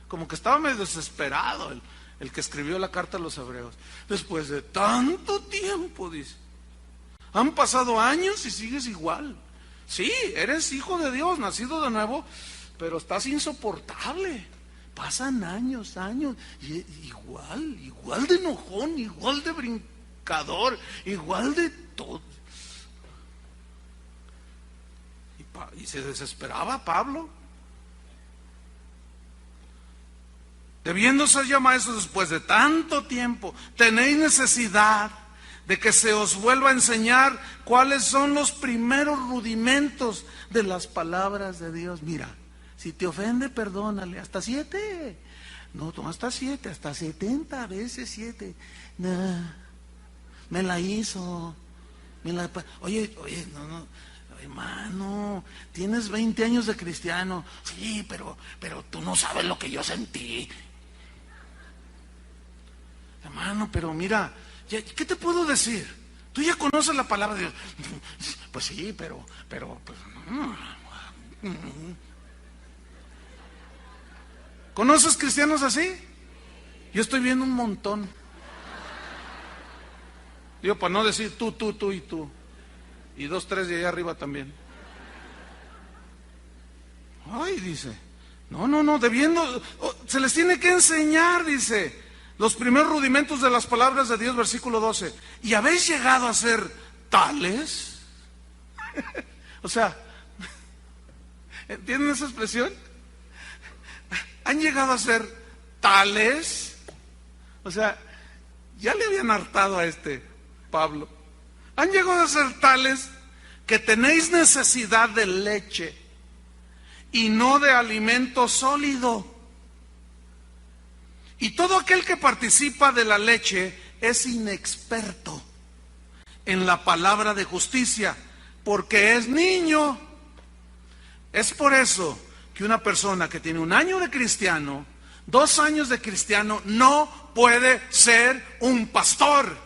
Como que estaba medio desesperado el que escribió la carta a los hebreos. Después de tanto tiempo, dice. Han pasado años y sigues igual. Sí, eres hijo de Dios, nacido de nuevo, pero estás insoportable. Pasan años, y igual de enojón, igual de brincador, igual de todo. Y se desesperaba Pablo. Debiendo ser ya maestros después de tanto tiempo, tenéis necesidad de que se os vuelva a enseñar cuáles son los primeros rudimentos de las palabras de Dios. Mira, si te ofende, perdónale, hasta 7. No hasta 7, hasta 70 veces 7. No, me la hizo. Oye, no, hermano, tienes 20 años de cristiano. Sí, pero tú no sabes lo que yo sentí. Hermano, pero mira, ¿qué te puedo decir? Tú ya conoces la palabra de Dios. Pues sí, pero pues, ¿conoces cristianos así? Yo estoy viendo un montón. Digo, para no decir tú y tú. Y 2, 3 de allá arriba también. Ay, dice. No, se les tiene que enseñar, dice, los primeros rudimentos de las palabras de Dios, versículo 12. ¿Y habéis llegado a ser tales? O sea, ¿entienden esa expresión? ¿Han llegado a ser tales? O sea, ya le habían hartado a Pablo. Han llegado a ser tales que tenéis necesidad de leche y no de alimento sólido. Y todo aquel que participa de la leche es inexperto en la palabra de justicia, porque es niño. Es por eso que una persona que tiene 1 año de cristiano, 2 años de cristiano, no puede ser un pastor,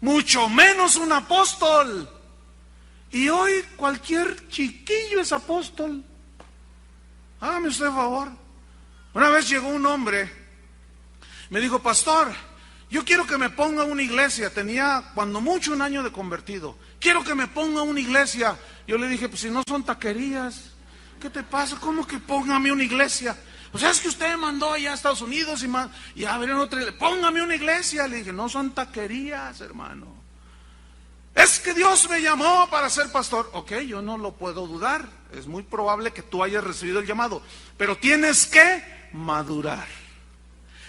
mucho menos un apóstol. Y hoy cualquier chiquillo es apóstol. Hágame usted favor. Una vez llegó un hombre, me dijo, pastor, yo quiero que me ponga una iglesia. Tenía cuando mucho 1 año de convertido. Quiero que me ponga una iglesia. Yo le dije, pues si no son taquerías, ¿qué te pasa? ¿Cómo que póngame una iglesia? O sea, es que usted me mandó allá a Estados Unidos y abrieron otra iglesia. Póngame una iglesia. Le dije, no son taquerías, hermano. Es que Dios me llamó para ser pastor. Ok, yo no lo puedo dudar. Es muy probable que tú hayas recibido el llamado. Pero tienes que madurar.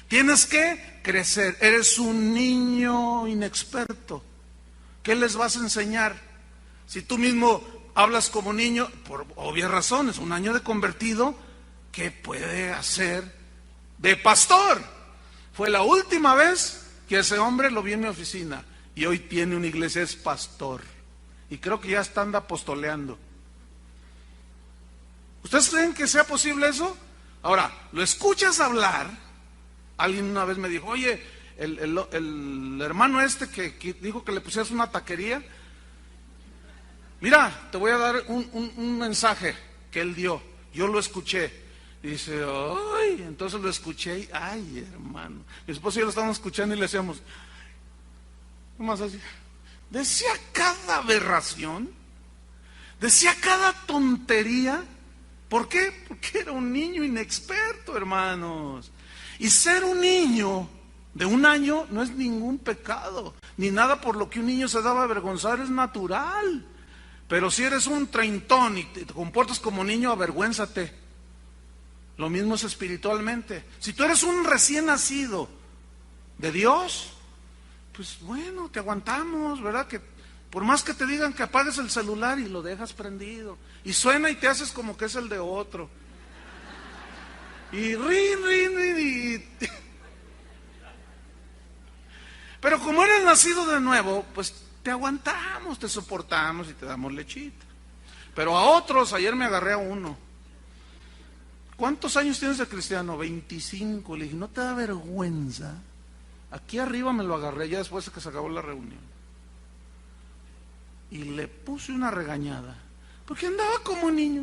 Tienes que crecer. Eres un niño inexperto. ¿Qué les vas a enseñar? Si tú mismo hablas como niño, por obvias razones, 1 año de convertido, ¿qué puede hacer de pastor? Fue la última vez que ese hombre lo vi en mi oficina y hoy tiene una iglesia, es pastor. Y creo que ya anda apostoleando. ¿Ustedes creen que sea posible eso? Ahora, lo escuchas hablar. Alguien una vez me dijo, oye, el hermano que dijo que le pusieras una taquería. Mira, te voy a dar un mensaje que él dio. Yo lo escuché. Y dice, ay, entonces lo escuché y, ay, hermano. Mi esposo y yo lo estábamos escuchando y le decíamos, más así. Decía cada aberración, decía cada tontería. ¿Por qué? Porque era un niño inexperto, hermanos. Y ser un niño de 1 año no es ningún pecado, ni nada por lo que un niño se daba a avergonzar, es natural. Pero si eres un treintón y te comportas como niño, avergüénzate. Lo mismo es espiritualmente. Si tú eres un recién nacido de Dios, pues bueno, te aguantamos, ¿verdad? Que por más que te digan que apagues el celular y lo dejas prendido, y suena y te haces como que es el de otro. Y rin. Pero como eres nacido de nuevo, pues te aguantamos, te soportamos y te damos lechita. Pero a otros, ayer me agarré a uno. ¿Cuántos años tienes de cristiano? 25. Le dije, ¿no te da vergüenza? Aquí arriba me lo agarré ya después de que se acabó la reunión. Y le puse una regañada. Porque andaba como niño.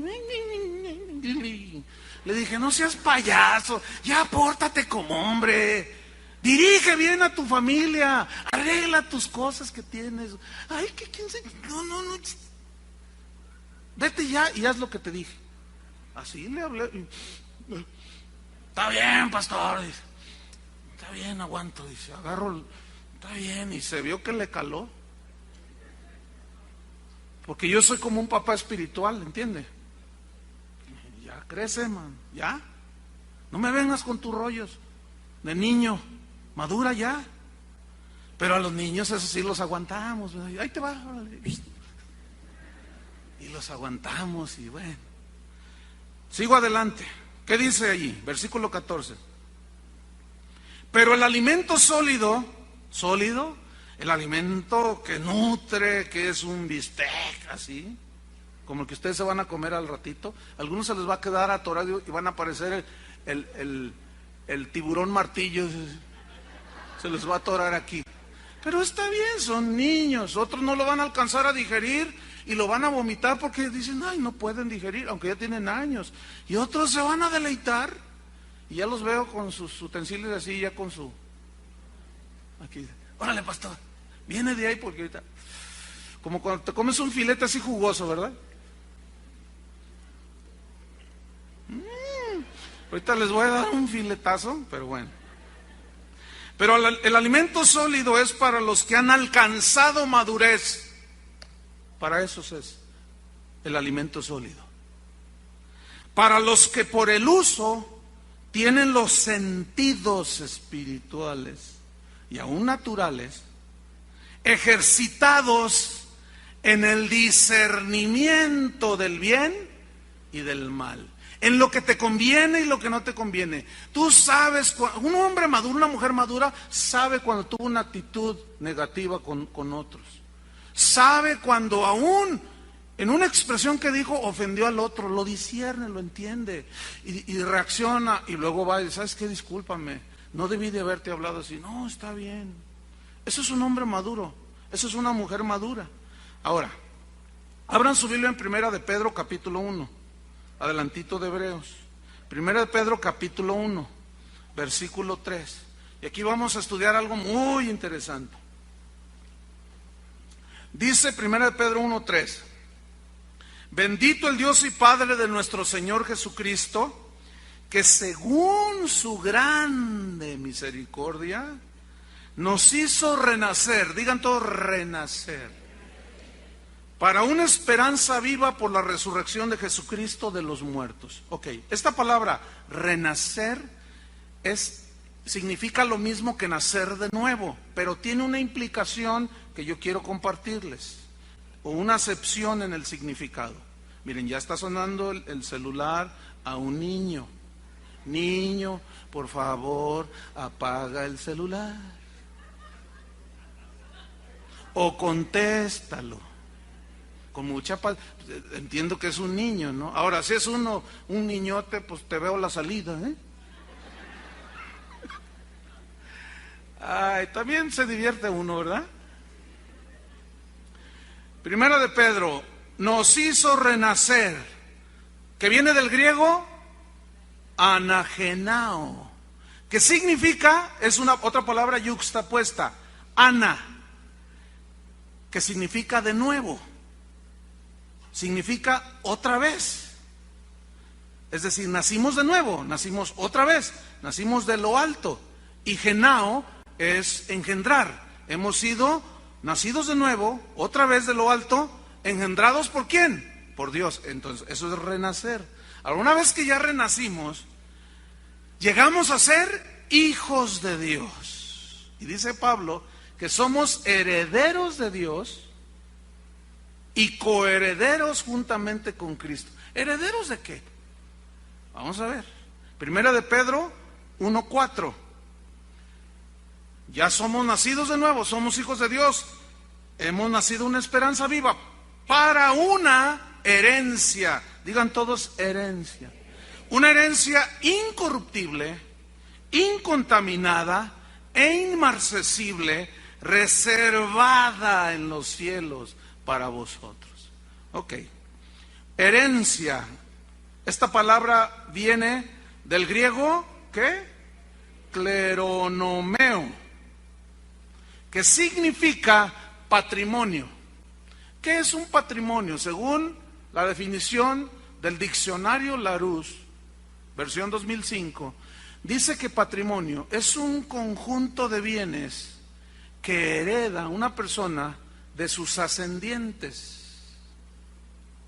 Le dije, no seas payaso, ya pórtate como hombre. Dirige bien a tu familia, arregla tus cosas que tienes. Ay, que quién se... No. Vete ya y haz lo que te dije. Así le hablé. Está bien, pastor. Dice, está bien, aguanto. Dice, agarro. Está bien. Y se vio que le caló. Porque yo soy como un papá espiritual, ¿entiende? Ya crece, man. Ya. No me vengas con tus rollos de niño. Madura ya. Pero a los niños eso sí los aguantamos. Ahí te va. Y los aguantamos y bueno. Sigo adelante. ¿Qué dice allí? Versículo 14. Pero el alimento sólido, el alimento que nutre, que es un bistec, así, como el que ustedes se van a comer al ratito, a algunos se les va a quedar atorado y van a aparecer el tiburón martillo, se les va a atorar aquí. Pero está bien, son niños, otros no lo van a alcanzar a digerir y lo van a vomitar porque dicen, ay, no pueden digerir, aunque ya tienen años. Y otros se van a deleitar y ya los veo con sus utensilios así, ya con su... Aquí, órale, pastor, viene de ahí porque ahorita... Como cuando te comes un filete así jugoso, ¿verdad? Ahorita les voy a dar un filetazo, pero bueno. Pero el alimento sólido es para los que han alcanzado madurez. Para esos es el alimento sólido. Para los que por el uso tienen los sentidos espirituales y aún naturales ejercitados en el discernimiento del bien y del mal, en lo que te conviene y lo que no te conviene. Tú sabes, un hombre maduro, una mujer madura, sabe cuando tuvo una actitud negativa con otros. Sabe cuando aún en una expresión que dijo ofendió al otro, lo discierne, lo entiende y reacciona y luego va y dice, ¿sabes qué? Discúlpame, no debí de haberte hablado así. No, está bien. Eso es un hombre maduro, eso es una mujer madura. Ahora, abran su Biblia en Primera de Pedro capítulo 1, adelantito de Hebreos. Primera de Pedro capítulo 1, versículo 3. Y aquí vamos a estudiar algo muy interesante. Dice Primera de Pedro 1:3, bendito el Dios y Padre de nuestro Señor Jesucristo, que según su grande misericordia nos hizo renacer, digan todos renacer, para una esperanza viva por la resurrección de Jesucristo de los muertos. Ok, esta palabra renacer significa lo mismo que nacer de nuevo, pero tiene una implicación que yo quiero compartirles, o una acepción en el significado. Miren, ya está sonando el celular a un niño. Niño, por favor, apaga el celular. O contéstalo. Con mucha paz. Entiendo que es un niño, ¿no? Ahora, si es un niñote, pues te veo la salida, ¿eh? Ay, también se divierte uno, ¿verdad? Primera de Pedro, nos hizo renacer, que viene del griego anagenao, que significa, es otra palabra yuxtapuesta, ana, que significa de nuevo, significa otra vez. Es decir, nacimos de nuevo, nacimos otra vez, nacimos de lo alto, y genao es engendrar. Hemos sido nacidos de nuevo, otra vez de lo alto, engendrados ¿por quién? Por Dios. Entonces, eso es renacer. Ahora, una vez que ya renacimos, llegamos a ser hijos de Dios. Y dice Pablo que somos herederos de Dios y coherederos juntamente con Cristo. ¿Herederos de qué? Vamos a ver. Primera de Pedro 1:4. Ya somos nacidos de nuevo, somos hijos de Dios. Hemos nacido una esperanza viva para una herencia. Digan todos herencia. Una herencia incorruptible, incontaminada e inmarcesible, reservada en los cielos para vosotros. Ok. Herencia. Esta palabra viene del griego, ¿qué? Kleronomeo, que significa patrimonio. ¿Qué es un patrimonio? Según la definición del diccionario Larousse, versión 2005, dice que patrimonio es un conjunto de bienes que hereda una persona de sus ascendientes,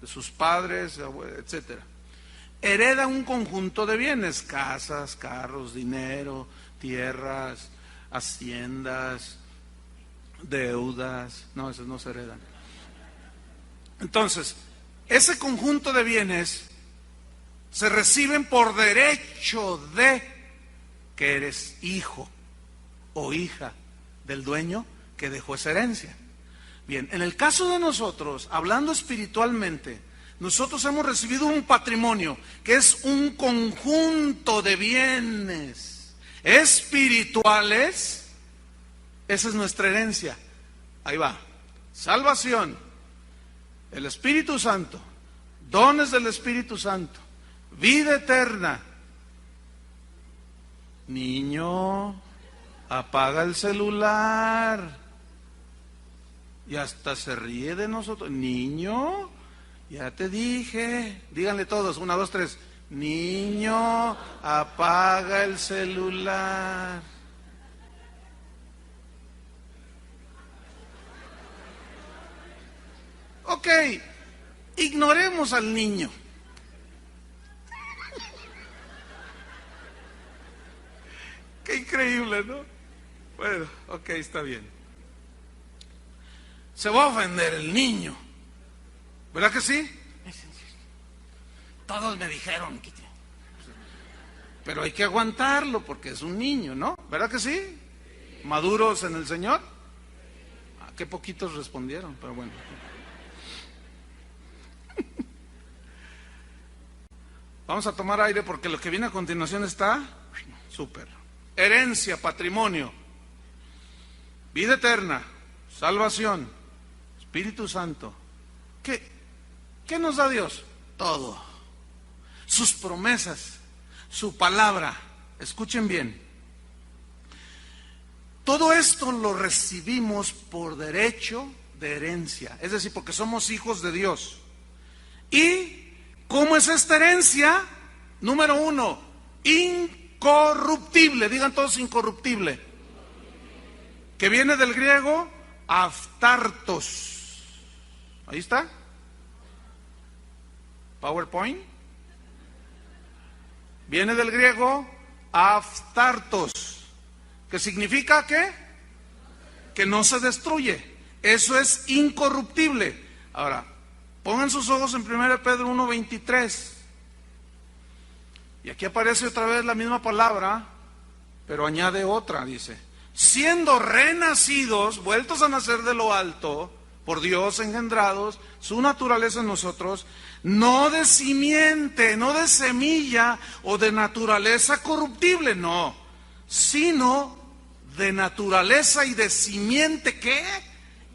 de sus padres, etcétera. Hereda un conjunto de bienes: casas, carros, dinero, tierras, haciendas, deudas. No, esos no se heredan. Entonces, ese conjunto de bienes se reciben por derecho de que eres hijo o hija del dueño que dejó esa herencia. Bien, en el caso de nosotros, hablando espiritualmente, nosotros hemos recibido un patrimonio que es un conjunto de bienes espirituales. Esa es nuestra herencia. Ahí va: salvación, el Espíritu Santo, dones del Espíritu Santo, vida eterna. Niño, apaga el celular. Y hasta se ríe de nosotros. Niño, ya te dije. Díganle todos, 1, 2, 3. Niño, apaga el celular. Ok, ignoremos al niño. Qué increíble, ¿no? Bueno, ok, está bien. Se va a ofender el niño, ¿verdad que sí? Todos me dijeron que... Pero hay que aguantarlo porque es un niño, ¿no? ¿Verdad que sí? ¿Maduros en el Señor? Ah, qué poquitos respondieron, pero bueno. Vamos a tomar aire porque lo que viene a continuación está súper. Herencia, patrimonio, vida eterna, salvación, Espíritu Santo. ¿Qué nos da Dios? Todo. Sus promesas, su palabra. Escuchen bien. Todo esto lo recibimos por derecho de herencia, es decir, porque somos hijos de Dios. ¿Y cómo es esta herencia? Número 1, incorruptible. Digan todos incorruptible. Que viene del griego aftartos. Ahí está. PowerPoint. Viene del griego aftartos, que significa ¿qué? Que no se destruye. Eso es incorruptible. Ahora, pongan sus ojos en 1 Pedro 1:23. Y aquí aparece otra vez la misma palabra, pero añade otra, dice: siendo renacidos, vueltos a nacer de lo alto, por Dios engendrados, su naturaleza en nosotros, no de simiente, no de semilla o de naturaleza corruptible, no, sino de naturaleza y de simiente, ¿qué?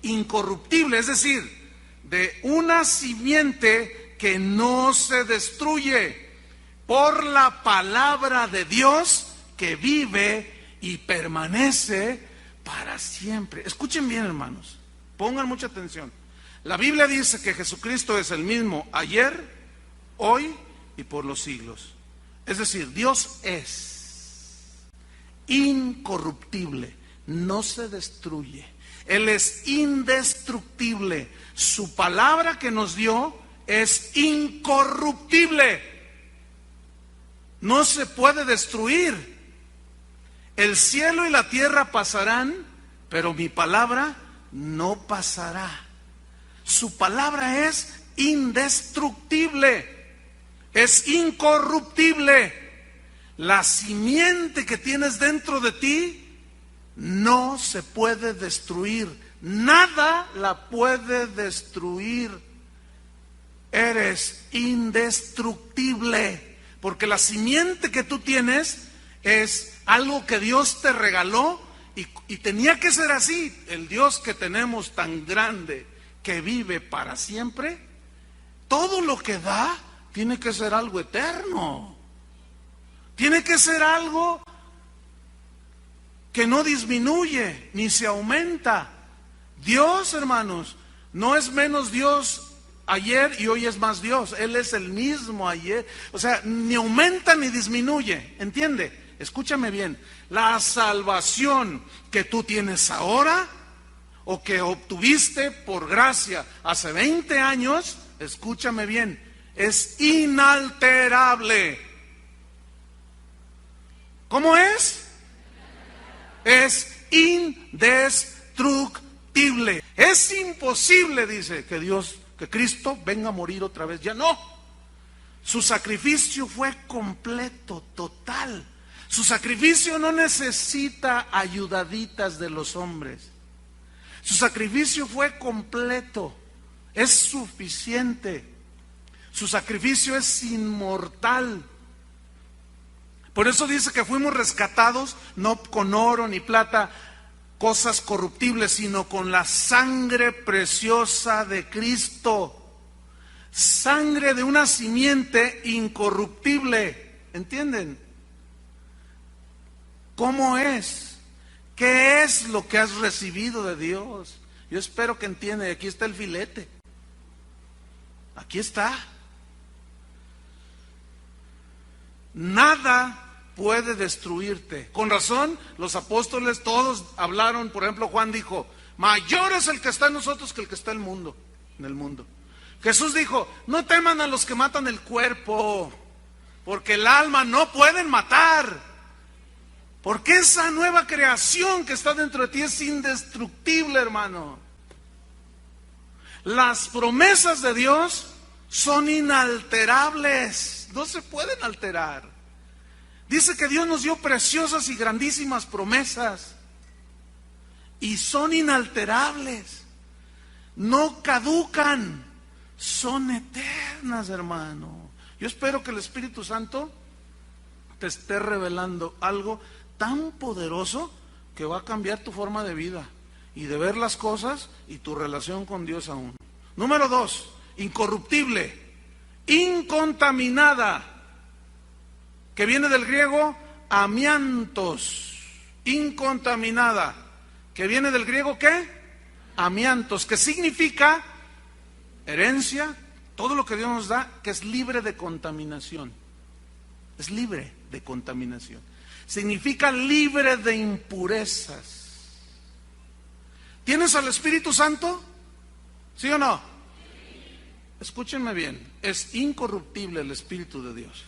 Incorruptible, es decir, de una simiente que no se destruye, por la palabra de Dios que vive y permanece para siempre. Escuchen bien, hermanos, pongan mucha atención. La Biblia dice que Jesucristo es el mismo ayer, hoy y por los siglos. Es decir, Dios es incorruptible, no se destruye. Él es indestructible. Su palabra que nos dio es incorruptible. No se puede destruir. El cielo y la tierra pasarán, pero mi palabra no pasará. Su palabra es indestructible, es incorruptible. La simiente que tienes dentro de ti no se puede destruir. Nada la puede destruir. Eres indestructible, porque la simiente que tú tienes es algo que Dios te regaló y tenía que ser así. El Dios que tenemos tan grande, que vive para siempre, todo lo que da tiene que ser algo eterno. Tiene que ser algo que no disminuye ni se aumenta. Dios, hermanos, no es menos Dios ayer y hoy es más Dios. Él es el mismo ayer. O sea, ni aumenta ni disminuye. ¿Entiende? Escúchame bien. La salvación que tú tienes ahora o que obtuviste por gracia hace 20 años, escúchame bien, es inalterable. ¿Cómo es? Es indestructible. Es imposible, dice, que Cristo venga a morir otra vez. Ya no. Su sacrificio fue completo, total. Su sacrificio no necesita ayudaditas de los hombres. Su sacrificio fue completo. Es suficiente. Su sacrificio es inmortal. Por eso dice que fuimos rescatados no con oro ni plata, cosas corruptibles, sino con la sangre preciosa de Cristo. Sangre de una simiente incorruptible. ¿Entienden? ¿Cómo es? ¿Qué es lo que has recibido de Dios? Yo espero que entiendan. Aquí está el filete. Aquí está. Nada puede destruirte. Con razón, los apóstoles todos hablaron. Por ejemplo, Juan dijo: mayor es el que está en nosotros que el que está en el mundo. Jesús dijo: no teman a los que matan el cuerpo, porque el alma no pueden matar. Porque esa nueva creación que está dentro de ti es indestructible, hermano. Las promesas de Dios son inalterables, no se pueden alterar. Dice que Dios nos dio preciosas y grandísimas promesas y son inalterables, no caducan, son eternas, hermano. Yo espero que el Espíritu Santo te esté revelando algo tan poderoso que va a cambiar tu forma de vida y de ver las cosas y tu relación con Dios aún. Número 2, incorruptible, incontaminada, que viene del griego amiantos. Incontaminada, que viene del griego ¿qué? Amiantos, que significa herencia, todo lo que Dios nos da, que es libre de contaminación. Es libre de contaminación. Significa libre de impurezas. ¿Tienes al Espíritu Santo? ¿Sí o no? Escúchenme bien, es incorruptible el Espíritu de Dios.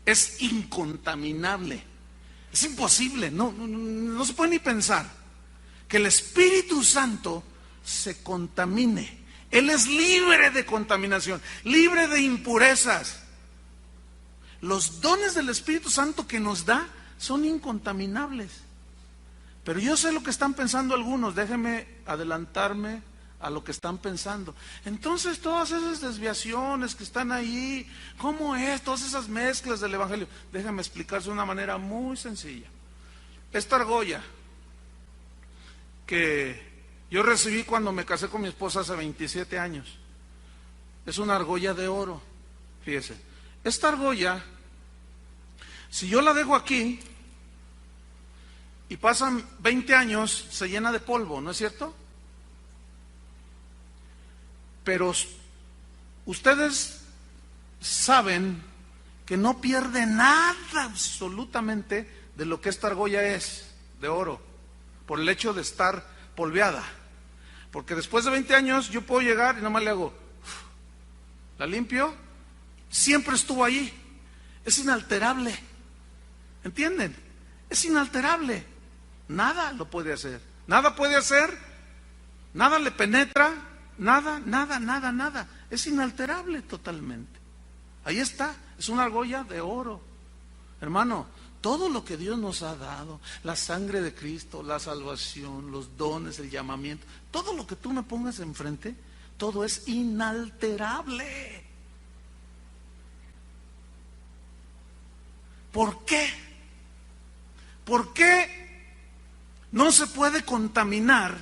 Es incontaminable. Es imposible, no se puede ni pensar que el Espíritu Santo se contamine. Él es libre de contaminación, libre de impurezas. Los dones del Espíritu Santo que nos da son incontaminables. Pero yo sé lo que están pensando algunos, déjenme adelantarme a lo que están pensando. Entonces todas esas desviaciones que están ahí, ¿cómo es? Todas esas mezclas del Evangelio. Déjenme explicarse de una manera muy sencilla. Esta argolla que yo recibí cuando me casé con mi esposa hace 27 años, es una argolla de oro. Fíjese, esta argolla, si yo la dejo aquí y pasan 20 años, se llena de polvo, ¿no es cierto? Pero ustedes saben que no pierde nada absolutamente de lo que esta argolla es, de oro, por el hecho de estar polveada. Porque después de 20 años yo puedo llegar y nomás le hago, la limpio, siempre estuvo ahí, es inalterable. ¿Entienden? Es inalterable. Nada lo puede hacer. Nada puede hacer, nada le penetra, nada. Es inalterable totalmente. Ahí está, es una argolla de oro. Hermano, todo lo que Dios nos ha dado, la sangre de Cristo, la salvación, los dones, el llamamiento, todo lo que tú me pongas enfrente, todo es inalterable. ¿Por qué? ¿Por qué no se puede contaminar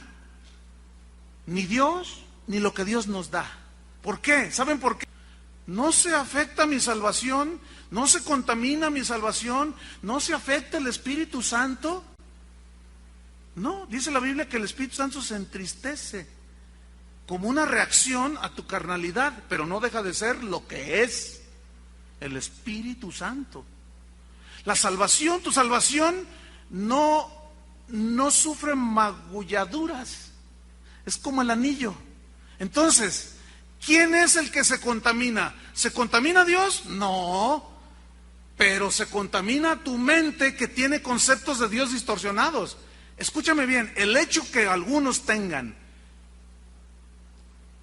ni Dios ni lo que Dios nos da? ¿Por qué? ¿Saben por qué? No se afecta mi salvación, no se contamina mi salvación, no se afecta el Espíritu Santo. No, dice la Biblia que el Espíritu Santo se entristece como una reacción a tu carnalidad, pero no deja de ser lo que es el Espíritu Santo. La salvación, tu salvación no sufre magulladuras, es como el anillo. Entonces, ¿quién es el que se contamina? ¿Se contamina Dios? No, pero se contamina tu mente que tiene conceptos de Dios distorsionados. Escúchame bien, el hecho que algunos tengan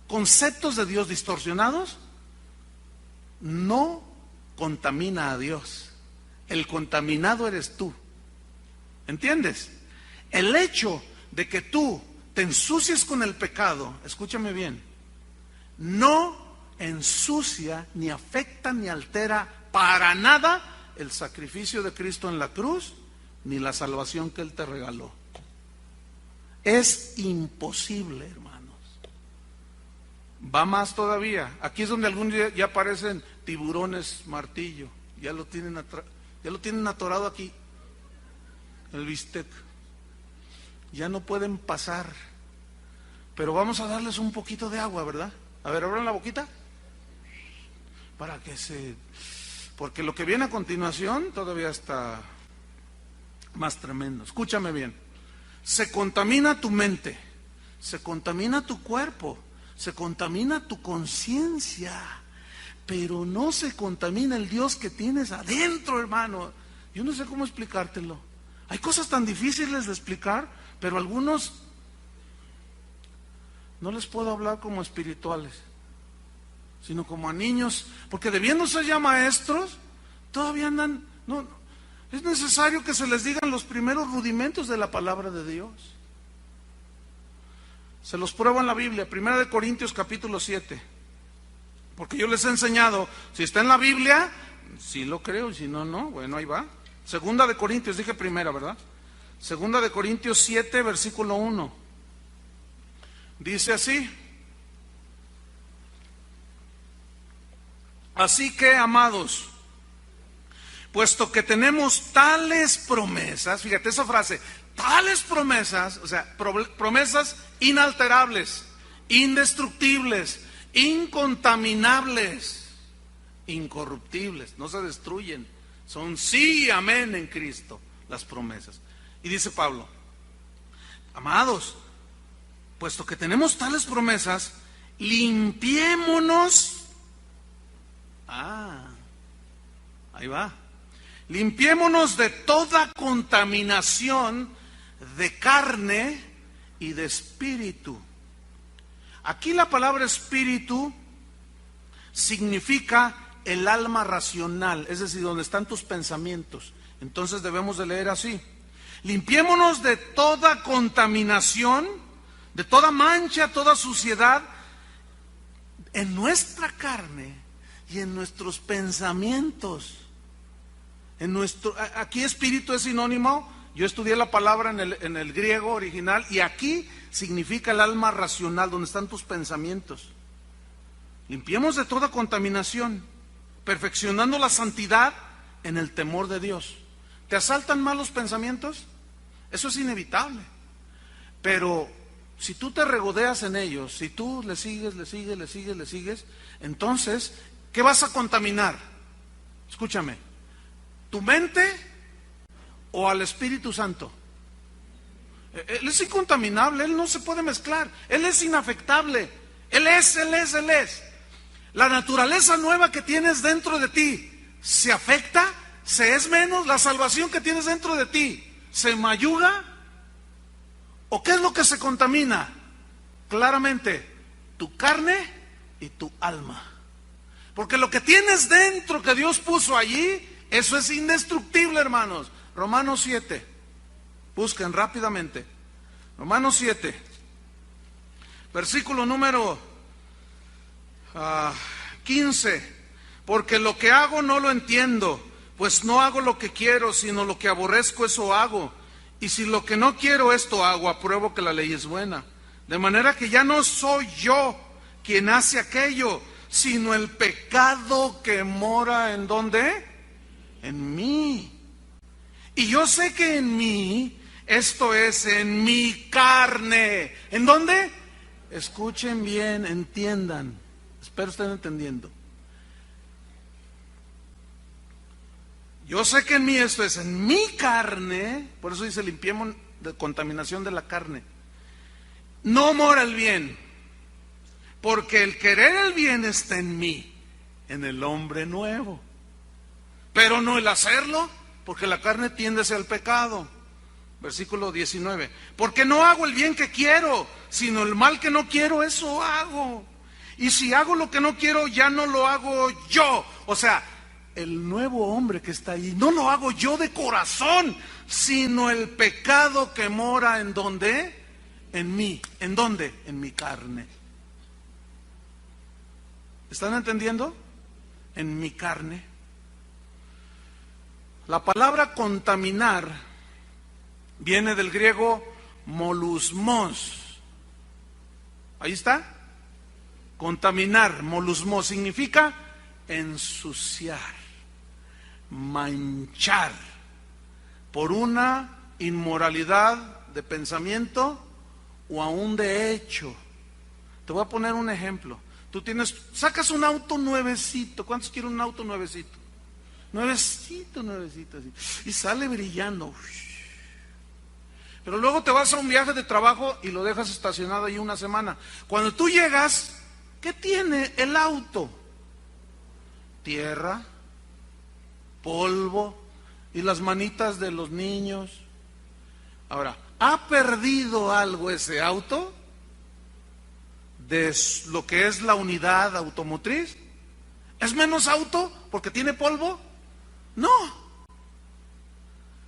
conceptos de Dios distorsionados no contamina a Dios. El contaminado eres tú. ¿Entiendes? El hecho de que tú te ensucies con el pecado, escúchame bien, no ensucia, ni afecta, ni altera para nada el sacrificio de Cristo en la cruz, ni la salvación que Él te regaló. Es imposible, hermanos. Va más todavía. Aquí es donde algún día ya aparecen tiburones martillo. Ya lo tienen atorado aquí, el bistec. Ya no pueden pasar. Pero vamos a darles un poquito de agua, ¿verdad? A ver, abran la boquita. Para que porque lo que viene a continuación todavía está más tremendo. Escúchame bien. Se contamina tu mente, se contamina tu cuerpo, se contamina tu conciencia, pero no se contamina el Dios que tienes adentro, hermano. Yo no sé cómo explicártelo. Hay cosas tan difíciles de explicar, pero algunos no les puedo hablar como espirituales, sino como a niños, porque debiendo ser ya maestros, todavía andan, no, es necesario que se les digan los primeros rudimentos de la palabra de Dios. Se los prueba en la Biblia, 1 Corintios capítulo 7, porque yo les he enseñado, si está en la Biblia, sí lo creo, y si no, no, bueno, ahí va. 2 Corintios, dije primera, ¿verdad? 2 Corintios 7, versículo 1, dice así: así que, amados, puesto que tenemos tales promesas, fíjate esa frase, tales promesas, o sea, promesas inalterables, indestructibles, incontaminables, incorruptibles, no se destruyen, son sí y amén en Cristo las promesas. Y dice Pablo: amados, puesto que tenemos tales promesas, limpiémonos. Ahí va. Limpiémonos de toda contaminación de carne y de espíritu. Aquí la palabra espíritu significa el alma racional, es decir, donde están tus pensamientos. Entonces debemos de leer así: limpiémonos de toda contaminación, de toda mancha, toda suciedad en nuestra carne y en nuestros pensamientos. Aquí espíritu es sinónimo, yo estudié la palabra en el griego original, y aquí significa el alma racional, donde están tus pensamientos. Limpiemos de toda contaminación, perfeccionando la santidad en el temor de Dios. ¿Te asaltan malos pensamientos? Eso es inevitable. Pero si tú te regodeas en ellos, si tú le sigues, entonces, ¿qué vas a contaminar? Escúchame, ¿tu mente o al Espíritu Santo? Él es incontaminable, Él no se puede mezclar, Él es inafectable, Él es. La naturaleza nueva que tienes dentro de ti, ¿se afecta? ¿Se es menos? La salvación que tienes dentro de ti, ¿se mayuga? ¿O qué es lo que se contamina? Claramente, tu carne y tu alma. Porque lo que tienes dentro que Dios puso allí, Eso es indestructible, hermanos. Romanos 7. Busquen rápidamente. Romanos 7. Versículo número 15. Porque lo que hago no lo entiendo, pues no hago lo que quiero, sino lo que aborrezco, eso hago. Y si lo que no quiero, esto hago, apruebo que la ley es buena. De manera que ya no soy yo quien hace aquello, sino el pecado que mora ¿en dónde? En mí. Y yo sé que en mí, esto es, en mi carne. ¿En dónde? Escuchen bien, entiendan. Espero estén entendiendo. Yo sé que en mí, esto es, en mi carne, por eso dice limpiemos de contaminación de la carne, no mora el bien, porque el querer el bien está en mí, en el hombre nuevo, pero no el hacerlo, porque la carne tiende hacia el pecado. Versículo 19, porque no hago el bien que quiero, sino el mal que no quiero, eso hago. Y si hago lo que no quiero, ya no lo hago yo. O sea, el nuevo hombre que está ahí, no lo hago yo de corazón, sino el pecado que mora ¿en dónde? En mí. ¿En dónde? En mi carne. ¿Están entendiendo? En mi carne. La palabra contaminar viene del griego molusmos. Ahí está. Contaminar, molusmos, significa ensuciar, manchar por una inmoralidad de pensamiento o aún de hecho. Te voy a poner un ejemplo. Tú sacas un auto nuevecito. ¿Cuántos quieren un auto nuevecito? Nuevecito, así. Y sale brillando. Pero luego te vas a un viaje de trabajo y lo dejas estacionado ahí una semana. Cuando tú llegas, ¿qué tiene el auto? Tierra, polvo y las manitas de los niños. Ahora, ¿ha perdido algo ese auto de lo que es la unidad automotriz? ¿Es menos auto porque tiene polvo? No.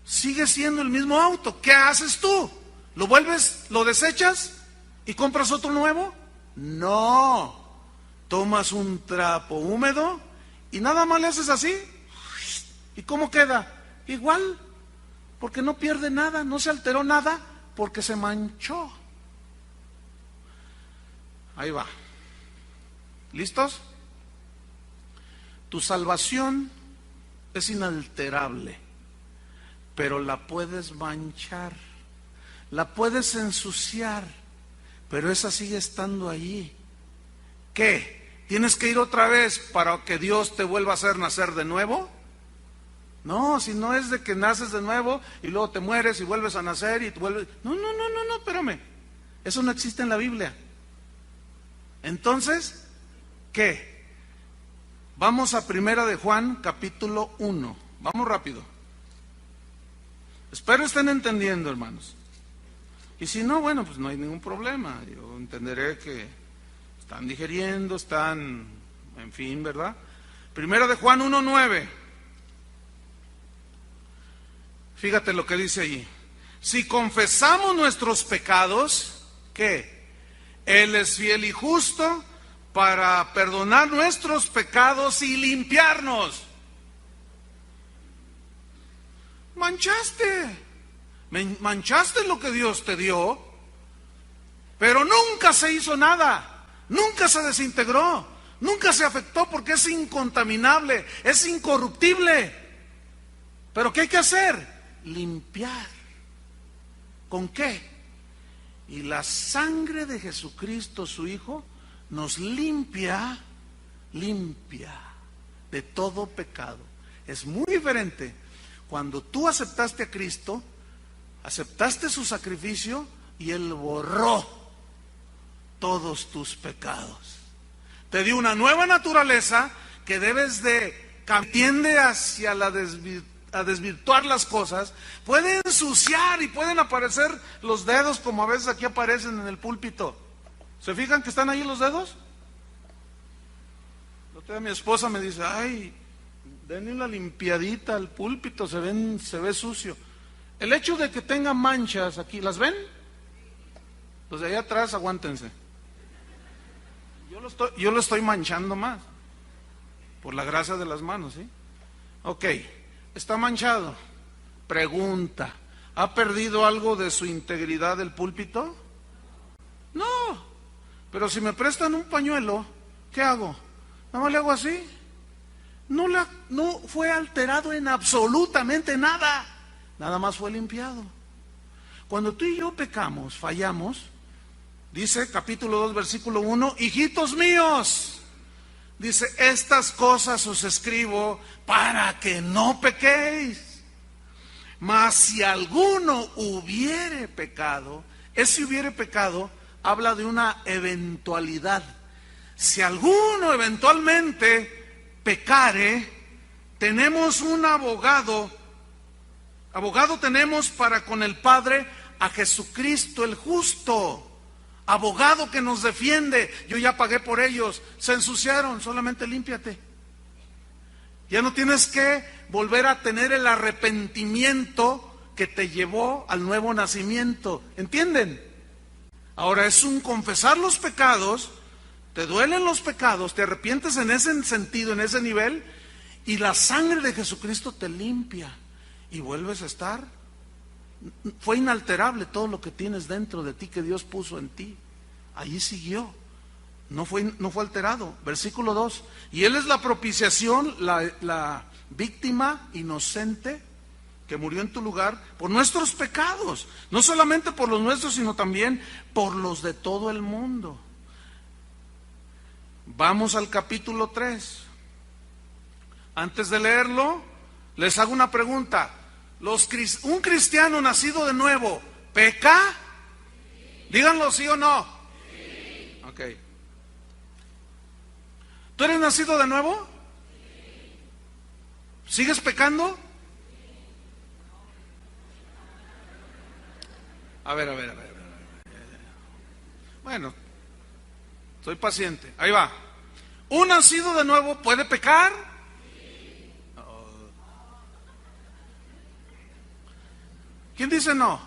Sigue siendo el mismo auto. ¿Qué haces tú? ¿Lo vuelves, lo desechas y compras otro nuevo? No. Tomas un trapo húmedo y nada más le haces así. ¿Y cómo queda? Igual, porque no pierde nada, no se alteró nada, porque se manchó. Ahí va. ¿Listos? Tu salvación es inalterable, pero la puedes manchar, la puedes ensuciar, pero esa sigue estando allí. ¿Qué? ¿Tienes que ir otra vez para que Dios te vuelva a hacer nacer de nuevo? No, si no es de que naces de nuevo y luego te mueres y vuelves a nacer y te vuelves... No, espérame. Eso no existe en la Biblia. Entonces, ¿qué? Vamos a Primera de Juan, capítulo 1. Vamos rápido. Espero estén entendiendo, hermanos. Y si no, bueno, pues no hay ningún problema. Yo entenderé que están digeriendo, en fin, ¿verdad? Primera de Juan 1:9. Fíjate lo que dice allí. Si confesamos nuestros pecados, ¿qué? Él es fiel y justo para perdonar nuestros pecados y limpiarnos. Manchaste lo que Dios te dio, pero nunca se hizo nada, nunca se desintegró, nunca se afectó porque es incontaminable, es incorruptible. ¿Pero qué hay que hacer? Limpiar. ¿Con qué? Y la sangre de Jesucristo, su Hijo, nos limpia de todo pecado. Es muy diferente. Cuando tú aceptaste a Cristo, aceptaste su sacrificio y Él borró todos tus pecados. Te dio una nueva naturaleza que tiende hacia a desvirtuar las cosas. Puede ensuciar y pueden aparecer los dedos como a veces aquí aparecen en el púlpito. ¿Se fijan que están ahí los dedos? Mi esposa me dice, ay, denle una limpiadita al púlpito, se ve sucio. El hecho de que tenga manchas aquí, ¿las ven? Los de allá atrás, aguántense. Yo lo estoy manchando más, por la gracia de las manos, ¿sí? Ok, está manchado. Pregunta, ¿ha perdido algo de su integridad el púlpito? No, pero si me prestan un pañuelo, ¿qué hago? Nada más le hago así. No fue alterado en absolutamente nada, nada más fue limpiado. Cuando tú y yo pecamos, fallamos, dice capítulo 2, versículo 1, hijitos míos, dice, estas cosas os escribo para que no pequéis. Mas si alguno hubiere pecado, ese hubiere pecado habla de una eventualidad. Si alguno eventualmente pecare, tenemos un abogado tenemos para con el Padre a Jesucristo el justo, abogado que nos defiende. Yo ya pagué por ellos, se ensuciaron, solamente límpiate. Ya no tienes que volver a tener el arrepentimiento que te llevó al nuevo nacimiento, ¿entienden? Ahora es un confesar los pecados. Te duelen los pecados, te arrepientes en ese sentido, en ese nivel, y la sangre de Jesucristo te limpia y vuelves a estar. Fue inalterable todo lo que tienes dentro de ti que Dios puso en ti. Allí siguió, no fue alterado. Versículo 2, y Él es la propiciación, la víctima inocente que murió en tu lugar por nuestros pecados, no solamente por los nuestros, sino también por los de todo el mundo. Vamos al capítulo 3. Antes de leerlo, les hago una pregunta. ¿Un cristiano nacido de nuevo peca? Díganlo sí o no. Sí. Ok. ¿Tú eres nacido de nuevo? ¿Sigues pecando? A ver. Bueno, soy paciente. Ahí va. ¿Un nacido de nuevo puede pecar? ¿Quién dice no?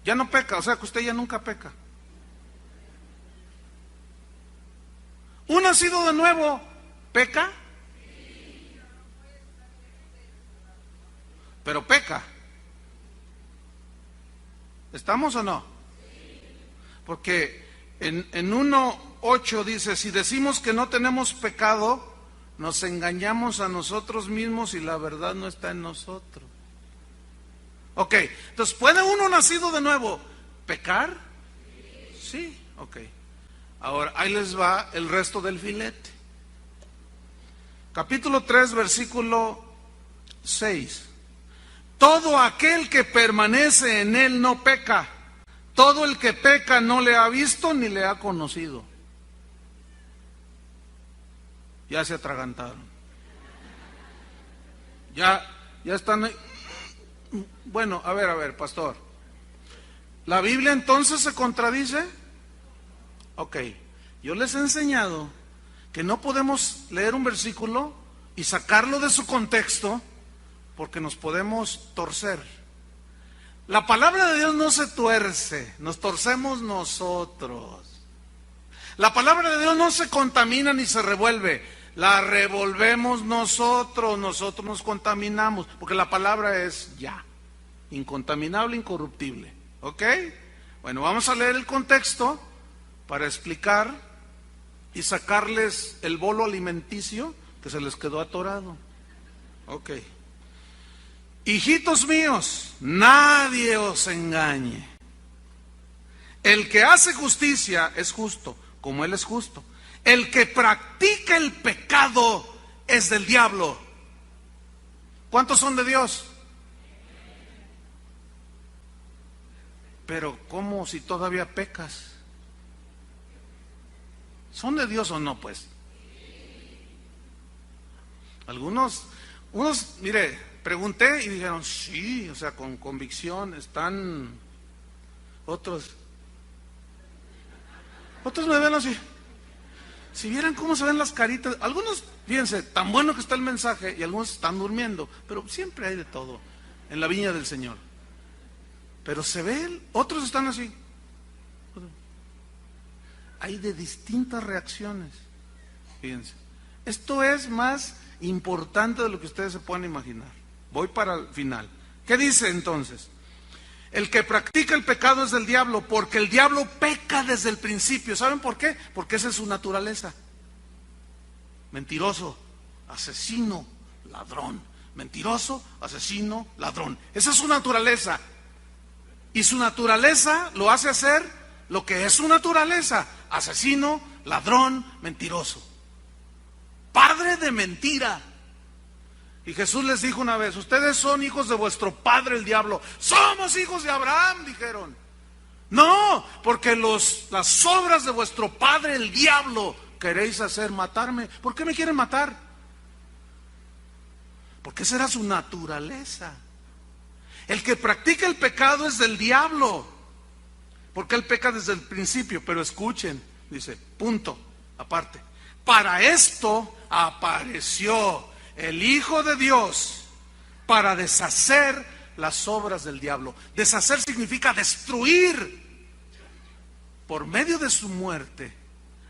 Ya no peca, o sea que usted ya nunca peca. ¿Un nacido de nuevo peca? Pero peca. ¿Estamos o no? Porque en 1:8 dice, si decimos que no tenemos pecado, nos engañamos a nosotros mismos y la verdad no está en nosotros. Ok, entonces, ¿puede uno nacido de nuevo pecar? Sí, ok. Ahora, ahí les va el resto del filete. Capítulo 3, versículo 6. Todo aquel que permanece en él no peca. Todo el que peca no le ha visto ni le ha conocido. Ya se atragantaron. Ya están ahí. Bueno, a ver, pastor. ¿La Biblia entonces se contradice? Ok, yo les he enseñado que no podemos leer un versículo y sacarlo de su contexto porque nos podemos torcer. La palabra de Dios no se tuerce, nos torcemos nosotros. La palabra de Dios no se contamina ni se revuelve, la revolvemos nosotros nos contaminamos, porque la palabra es ya, incontaminable, incorruptible. ¿Ok? Bueno, vamos a leer el contexto para explicar y sacarles el bolo alimenticio que se les quedó atorado. Ok. Hijitos míos, nadie os engañe. El que hace justicia es justo, como Él es justo. El que practica el pecado es del diablo. ¿Cuántos son de Dios? Pero ¿cómo si todavía pecas? ¿Son de Dios o no, pues? Unos, mire, pregunté y dijeron, sí, o sea, con convicción, están. Otros me ven así. Si vieran cómo se ven las caritas, algunos, fíjense, tan bueno que está el mensaje y algunos están durmiendo, pero siempre hay de todo en la viña del Señor. Pero se ven, otros están así. Hay de distintas reacciones. Fíjense, esto es más importante de lo que ustedes se pueden imaginar. Voy para el final. ¿Qué dice entonces? El que practica el pecado es del diablo, porque el diablo peca desde el principio. ¿Saben por qué? Porque esa es su naturaleza. Mentiroso, asesino, ladrón. Mentiroso, asesino, ladrón. Esa es su naturaleza. Y su naturaleza lo hace hacer lo que es su naturaleza: asesino, ladrón, mentiroso. Padre de mentira. Y Jesús les dijo una vez: ustedes son hijos de vuestro padre el diablo. Somos hijos de Abraham, dijeron. No, porque las obras de vuestro padre el diablo queréis hacer, matarme. ¿Por qué me quieren matar? Porque esa era su naturaleza. El que practica el pecado es del diablo, porque él peca desde el principio. Pero escuchen, dice, punto, aparte. Para esto apareció el Hijo de Dios, para deshacer las obras del diablo. Deshacer significa destruir, por medio de su muerte,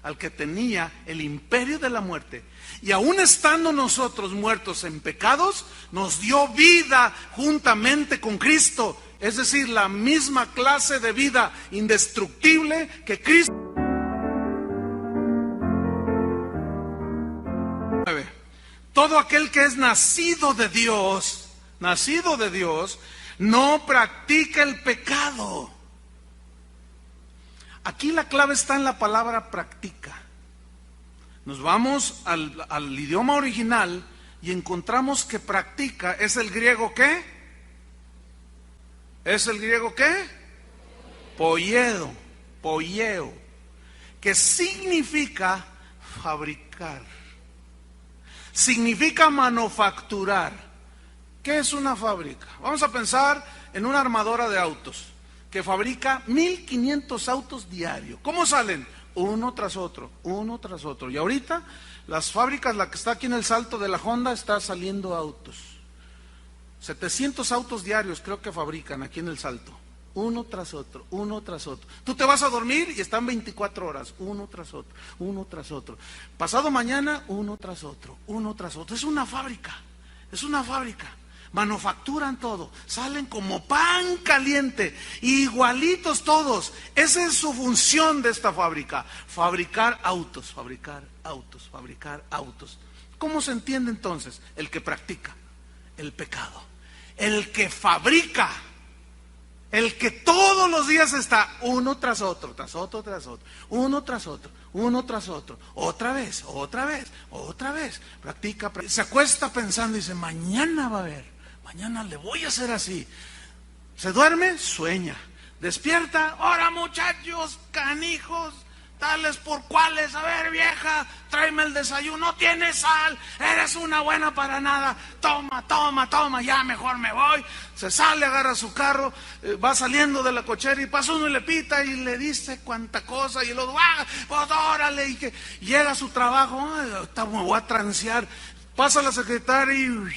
al que tenía el imperio de la muerte. Y aún estando nosotros muertos en pecados, nos dio vida juntamente con Cristo. Es decir, la misma clase de vida indestructible que Cristo. Todo aquel que es nacido de Dios, no practica el pecado. Aquí la clave está en la palabra practica. Nos vamos al idioma original y encontramos que practica es el griego ¿qué? ¿Es el griego qué? Poieo, que significa fabricar. Significa manufacturar. ¿Qué es una fábrica? Vamos a pensar en una armadora de autos que fabrica 1500 autos diarios. ¿Cómo salen? Uno tras otro, uno tras otro. Y ahorita las fábricas, la que está aquí en el Salto de la Honda, está saliendo autos. 700 autos diarios creo que fabrican aquí en el Salto. Uno tras otro, uno tras otro. Tú te vas a dormir y están 24 horas, uno tras otro, uno tras otro. Pasado mañana, uno tras otro, uno tras otro. Es una fábrica, es una fábrica. Manufacturan todo, salen como pan caliente, igualitos todos. Esa es su función de esta fábrica: fabricar autos, fabricar autos, fabricar autos. ¿Cómo se entiende entonces? El que practica el pecado, el que fabrica, el que todos los días está uno tras otro, tras otro, tras otro, uno tras otro, uno tras otro, otra vez, otra vez, otra vez, practica, se acuesta pensando y dice: mañana va a haber, mañana le voy a hacer así. Se duerme, sueña, despierta, ahora muchachos, canijos, tales por cuales, a ver vieja, tráeme el desayuno, no tienes sal, eres una buena para nada, toma, toma, toma, ya mejor me voy. Se sale, agarra su carro, va saliendo de la cochera y pasa uno y le pita y le dice cuánta cosa y luego, pues órale, y que llega a su trabajo, me voy a transear, pasa la secretaria y uy,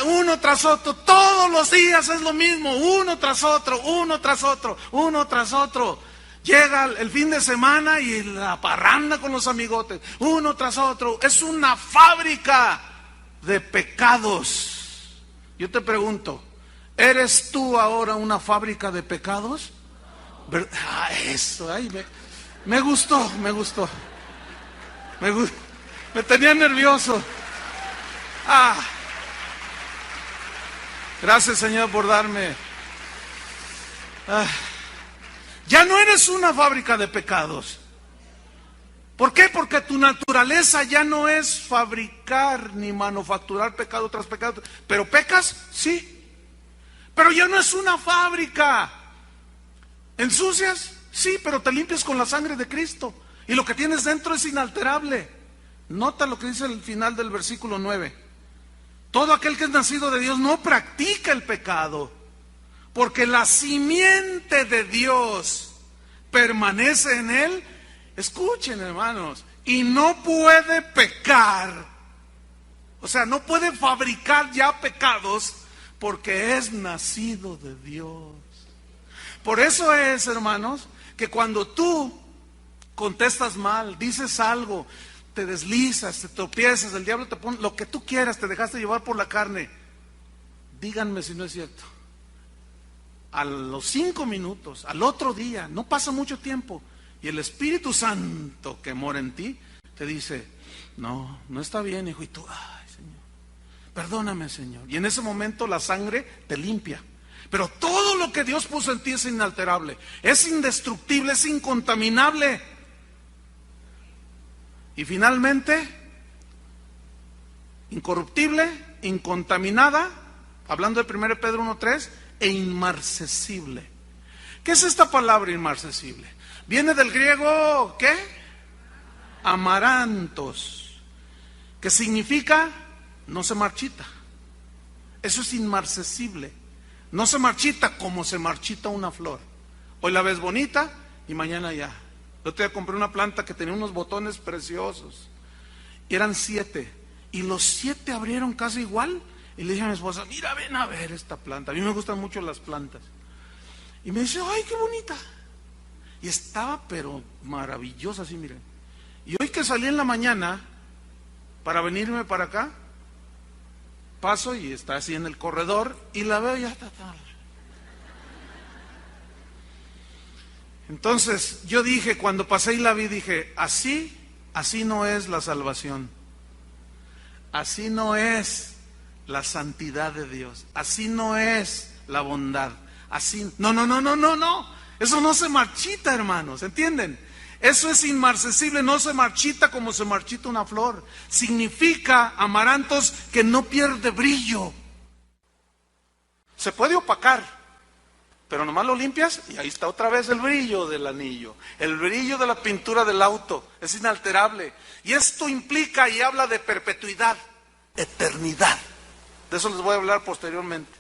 uno tras otro, todos los días es lo mismo, uno tras otro, uno tras otro, uno tras otro. Llega el fin de semana y la parranda con los amigotes, uno tras otro. Es una fábrica de pecados. Yo te pregunto, ¿eres tú ahora una fábrica de pecados? Eso, me gustó. Me tenía nervioso. Gracias, Señor, por darme. Ya no eres una fábrica de pecados. ¿Por qué? Porque tu naturaleza ya no es fabricar ni manufacturar pecado tras pecado. ¿Pero pecas? Sí. Pero ya no es una fábrica. ¿Ensucias? Sí, pero te limpias con la sangre de Cristo. Y lo que tienes dentro es inalterable. Nota lo que dice el final del versículo 9. Todo aquel que es nacido de Dios no practica el pecado, porque la simiente de Dios permanece en Él, escuchen, hermanos, y no puede pecar. O sea, no puede fabricar ya pecados porque es nacido de Dios. Por eso es, hermanos, que cuando tú contestas mal, dices algo, te deslizas, te tropiezas, el diablo te pone lo que tú quieras, te dejaste llevar por la carne, díganme si no es cierto. A los 5 minutos, al otro día, no pasa mucho tiempo, y el Espíritu Santo que mora en ti te dice, no, no está bien, hijo, y tú, ay, Señor, perdóname, Señor. Y en ese momento la sangre te limpia. Pero todo lo que Dios puso en ti es inalterable, es indestructible, es incontaminable. Y finalmente, incorruptible, incontaminada, hablando de 1 Pedro 1:3, e inmarcesible. ¿Qué es esta palabra inmarcesible? Viene del griego, ¿qué? Amarantos, que significa no se marchita. Eso es inmarcesible. No se marchita como se marchita una flor. Hoy la ves bonita y mañana ya. Yo te compré una planta que tenía unos botones preciosos. Y eran 7. Y los 7 abrieron casi igual. Y le dije a mi esposa, mira, ven a ver esta planta. A mí me gustan mucho las plantas. Y me dice, ay, qué bonita. Y estaba pero maravillosa así, miren. Y hoy que salí en la mañana para venirme para acá, paso y está así en el corredor y la veo y ya está tal. Entonces yo dije, cuando pasé y la vi, dije, así no es la salvación. Así no es la santidad de Dios. Así no es la bondad. Así, no. Eso no se marchita, hermanos, ¿entienden? Eso es inmarcesible, no se marchita como se marchita una flor. Significa, amarantos, que no pierde brillo. Se puede opacar, pero nomás lo limpias y ahí está otra vez el brillo del anillo. El brillo de la pintura del auto es inalterable. Y esto implica y habla de perpetuidad, eternidad. De eso les voy a hablar posteriormente.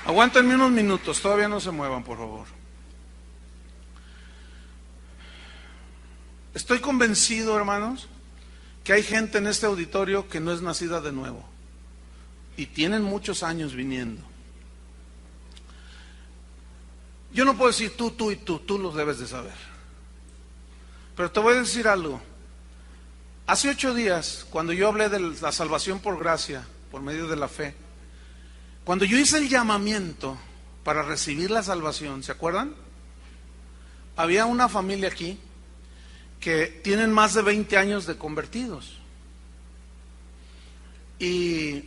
Aguántenme unos minutos, todavía no se muevan, por favor. Estoy convencido, hermanos, que hay gente en este auditorio que no es nacida de nuevo. Y tienen muchos años viniendo. Yo no puedo decir tú y tú los debes de saber. Pero te voy a decir algo. Hace 8 días, cuando yo hablé de la salvación por gracia, por medio de la fe, cuando yo hice el llamamiento para recibir la salvación, ¿se acuerdan? Había una familia aquí que tienen más de 20 años de convertidos. Y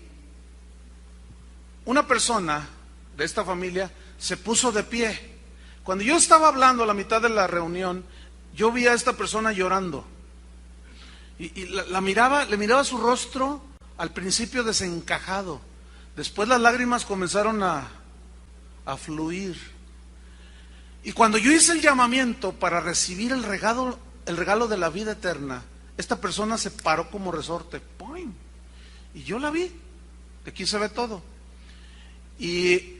una persona de esta familia se puso de pie. Cuando yo estaba hablando a la mitad de la reunión, yo vi a esta persona llorando. Y le miraba su rostro al principio desencajado. Después las lágrimas comenzaron a fluir. Y cuando yo hice el llamamiento para recibir el regalo de la vida eterna, esta persona se paró como resorte. ¡Poing! Y yo la vi. Aquí se ve todo. Y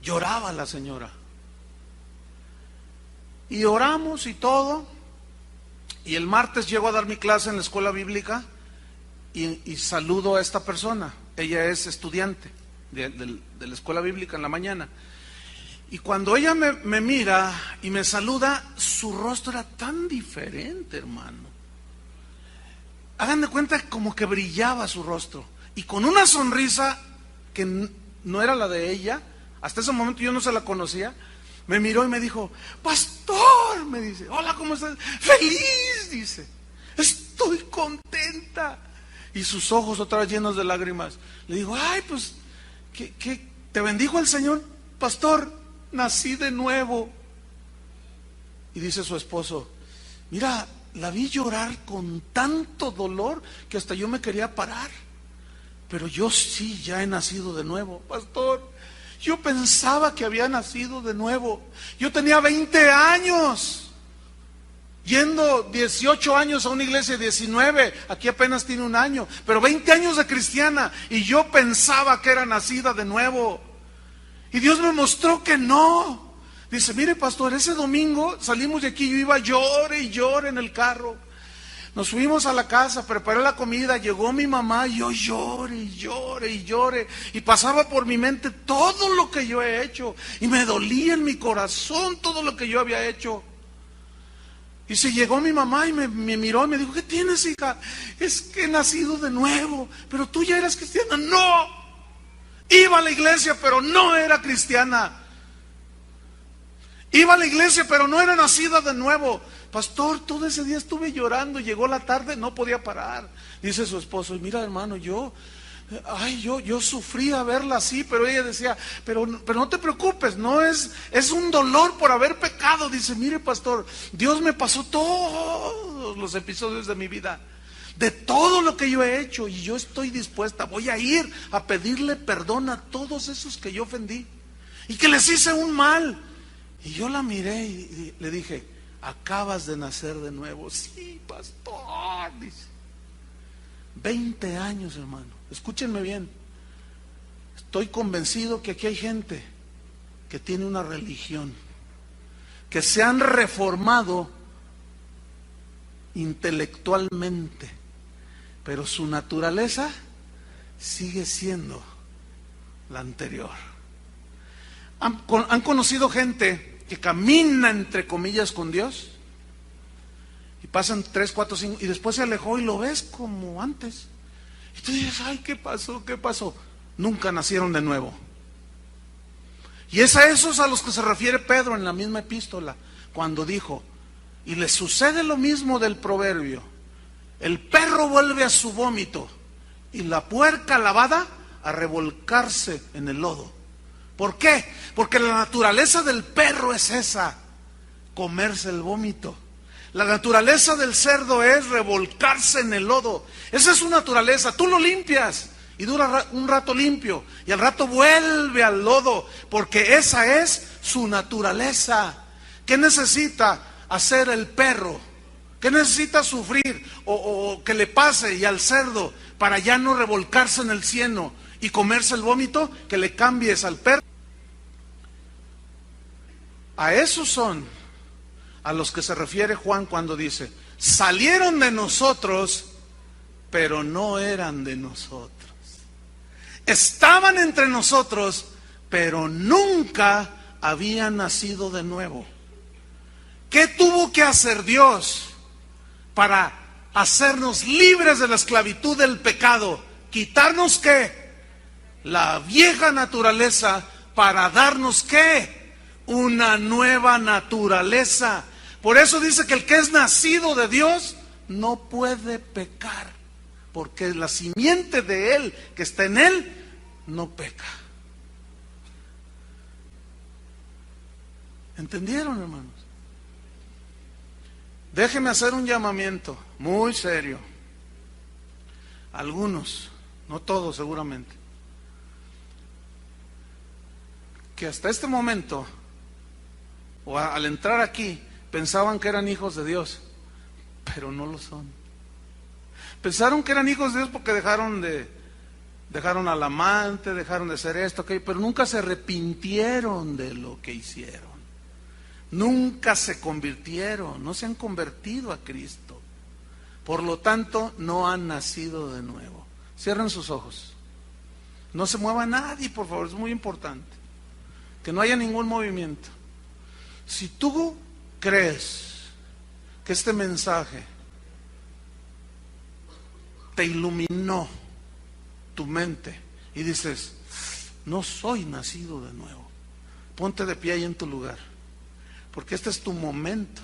lloraba la señora. Y oramos y todo. Y el martes llego a dar mi clase en la escuela bíblica. Y saludo a esta persona. Ella es estudiante de la escuela bíblica en la mañana. Y cuando ella me mira y me saluda, su rostro era tan diferente, hermano. Hagan de cuenta como que brillaba su rostro. Y con una sonrisa que no era la de ella. Hasta ese momento yo no se la conocía. Me miró y me dijo, pastor, me dice, hola, ¿cómo estás? Feliz, dice, estoy contenta. Y sus ojos otra vez llenos de lágrimas. Le digo, ay, pues, ¿qué te bendijo el Señor? Pastor, nací de nuevo. Y dice su esposo, mira, la vi llorar con tanto dolor que hasta yo me quería parar. Pero yo sí, ya he nacido de nuevo. Pastor, yo pensaba que había nacido de nuevo. Yo tenía 20 años. Yendo 18 años a una iglesia, 19, aquí apenas tiene un año, pero 20 años de cristiana, y yo pensaba que era nacida de nuevo. Y Dios me mostró que no. Dice, mire pastor, ese domingo salimos de aquí, yo iba llore y llore en el carro. Nos fuimos a la casa, preparé la comida, llegó mi mamá y yo llore y llore y llore. Y pasaba por mi mente todo lo que yo he hecho. Y me dolía en mi corazón todo lo que yo había hecho. Y se llegó mi mamá y me miró y me dijo, ¿qué tienes, hija? Es que he nacido de nuevo. Pero tú ya eras cristiana. No, iba a la iglesia pero no era cristiana. Iba a la iglesia pero no era nacida de nuevo. Pastor, todo ese día estuve llorando, llegó la tarde, no podía parar. Dice su esposo, y mira hermano, yo sufría verla así, pero ella decía, pero no te preocupes, no es un dolor por haber pecado. Dice, mire pastor, Dios me pasó todos los episodios de mi vida, de todo lo que yo he hecho, y yo estoy dispuesta, voy a ir a pedirle perdón a todos esos que yo ofendí y que les hice un mal. Y yo la miré y le dije, acabas de nacer de nuevo. Sí, pastor, dice. 20 años, hermano. Escúchenme bien. Estoy convencido que aquí hay gente que tiene una religión, que se han reformado intelectualmente, pero su naturaleza sigue siendo la anterior. ¿Han conocido gente que camina entre comillas con Dios? Y pasan 3, 4, 5 y después se alejó y lo ves como antes. Y tú dices, ay, ¿qué pasó? ¿Qué pasó? Nunca nacieron de nuevo. Y es a esos a los que se refiere Pedro en la misma epístola, cuando dijo, y les sucede lo mismo del proverbio, el perro vuelve a su vómito y la puerca lavada a revolcarse en el lodo. ¿Por qué? Porque la naturaleza del perro es esa, comerse el vómito. La naturaleza del cerdo es revolcarse en el lodo. Esa es su naturaleza. Tú lo limpias y dura un rato limpio y al rato vuelve al lodo, porque esa es su naturaleza. ¿Qué necesita hacer el perro? ¿Qué necesita sufrir o que le pase y al cerdo para ya no revolcarse en el cieno y comerse el vómito? Que le cambies al perro. A esos son a los que se refiere Juan cuando dice, salieron de nosotros, pero no eran de nosotros. Estaban entre nosotros, pero nunca habían nacido de nuevo. ¿Qué tuvo que hacer Dios para hacernos libres de la esclavitud del pecado? ¿Quitarnos qué? La vieja naturaleza para darnos qué? Una nueva naturaleza. Por eso dice que el que es nacido de Dios no puede pecar, porque la simiente de él que está en él no peca. ¿Entendieron, hermanos? Déjenme hacer un llamamiento muy serio. Algunos, no todos seguramente, que hasta este momento o al entrar aquí pensaban que eran hijos de Dios, pero no lo son. Pensaron que eran hijos de Dios porque dejaron al amante, dejaron de hacer esto, aquello, pero nunca se arrepintieron de lo que hicieron. Nunca se convirtieron, no se han convertido a Cristo. Por lo tanto, no han nacido de nuevo. Cierren sus ojos. No se mueva nadie, por favor, es muy importante. Que no haya ningún movimiento. Si tú crees que este mensaje te iluminó tu mente y dices, no soy nacido de nuevo, ponte de pie ahí en tu lugar, porque este es tu momento,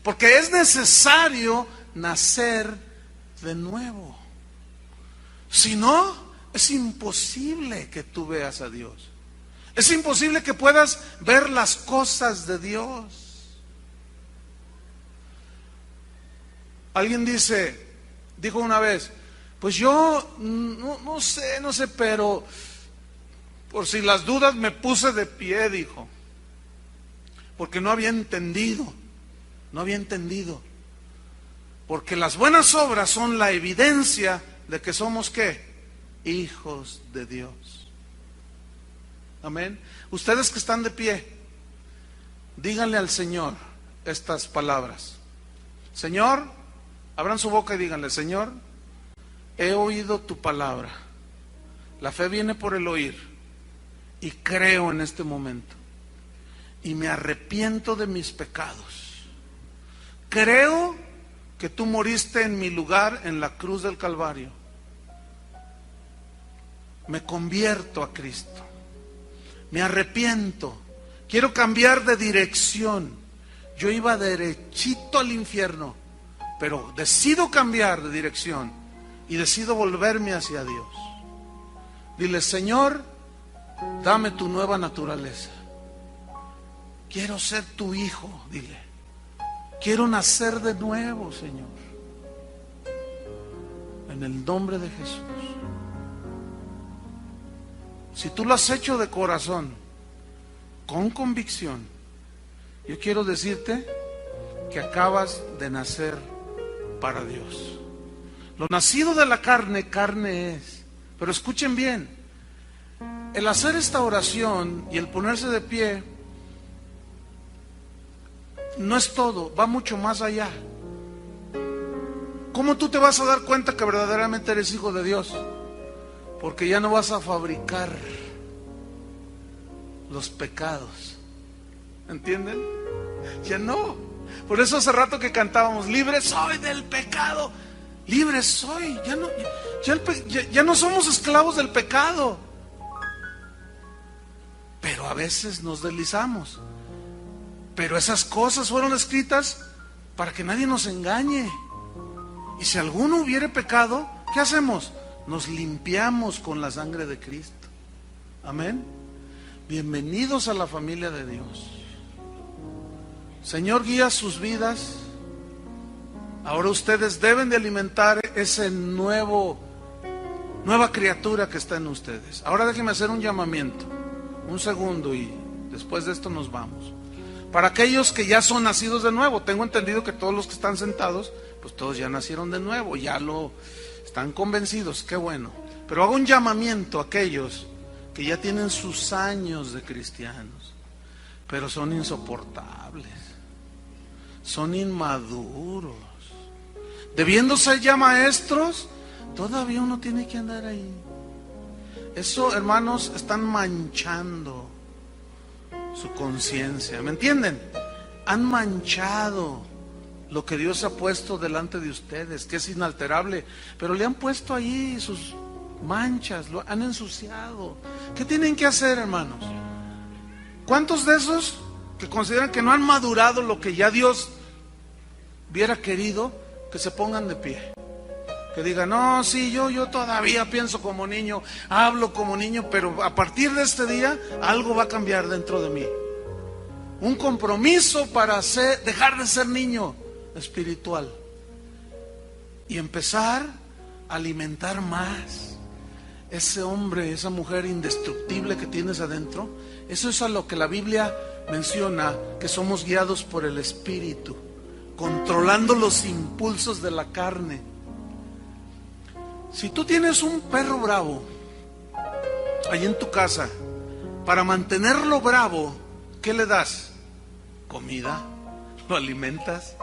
porque es necesario nacer de nuevo. Si no, es imposible que tú veas a Dios. Es imposible que puedas ver las cosas de Dios. Alguien dijo una vez, pues yo no sé, pero por si las dudas me puse de pie, dijo, porque no había entendido. No había entendido. Porque las buenas obras son la evidencia de que somos ¿qué? Hijos de Dios. Amén. Ustedes que están de pie, díganle al Señor estas palabras. Señor, abran su boca y díganle: Señor, he oído tu palabra. La fe viene por el oír. Y creo en este momento. Y me arrepiento de mis pecados. Creo que tú moriste en mi lugar en la cruz del Calvario. Me convierto a Cristo. Me arrepiento. Quiero cambiar de dirección. Yo iba derechito al infierno, pero decido cambiar de dirección y decido volverme hacia Dios. Dile: Señor, dame tu nueva naturaleza. Quiero ser tu hijo, dile. Quiero nacer de nuevo, Señor. En el nombre de Jesús. Si tú lo has hecho de corazón, con convicción, yo quiero decirte que acabas de nacer para Dios. Lo nacido de la carne, carne es. Pero escuchen bien, el hacer esta oración y el ponerse de pie no es todo, va mucho más allá. ¿Cómo tú te vas a dar cuenta que verdaderamente eres hijo de Dios? Porque ya no vas a fabricar los pecados. ¿Entienden? Ya no. Por eso hace rato que cantábamos: libre soy del pecado. Libre soy. Ya no somos esclavos del pecado. Pero a veces nos deslizamos. Pero esas cosas fueron escritas para que nadie nos engañe. Y si alguno hubiere pecado, ¿qué hacemos? Nos limpiamos con la sangre de Cristo. Amén. Bienvenidos a la familia de Dios. Señor, guía sus vidas. Ahora ustedes deben de alimentar ese nueva criatura que está en ustedes. Ahora déjenme hacer un llamamiento. Un segundo y después de esto nos vamos. Para aquellos que ya son nacidos de nuevo, tengo entendido que todos los que están sentados, pues todos ya nacieron de nuevo, ya lo están convencidos, qué bueno. Pero hago un llamamiento a aquellos que ya tienen sus años de cristianos, pero son insoportables, son inmaduros, debiendo ser ya maestros, todavía uno tiene que andar ahí. Eso, hermanos, están manchando su conciencia, ¿me entienden? Han manchado lo que Dios ha puesto delante de ustedes, que es inalterable, pero le han puesto ahí sus manchas, lo han ensuciado. ¿Qué tienen que hacer, hermanos? ¿Cuántos de esos que consideran que no han madurado lo que ya Dios hubiera querido, que se pongan de pie? Que digan: no, sí, yo todavía pienso como niño, hablo como niño, pero a partir de este día algo va a cambiar dentro de mí. Un compromiso para dejar de ser niño espiritual y empezar a alimentar más ese hombre, esa mujer indestructible que tienes adentro. Eso es a lo que la Biblia menciona, que somos guiados por el Espíritu, controlando los impulsos de la carne. Si tú tienes un perro bravo ahí en tu casa, para mantenerlo bravo, ¿qué le das? Comida, lo alimentas.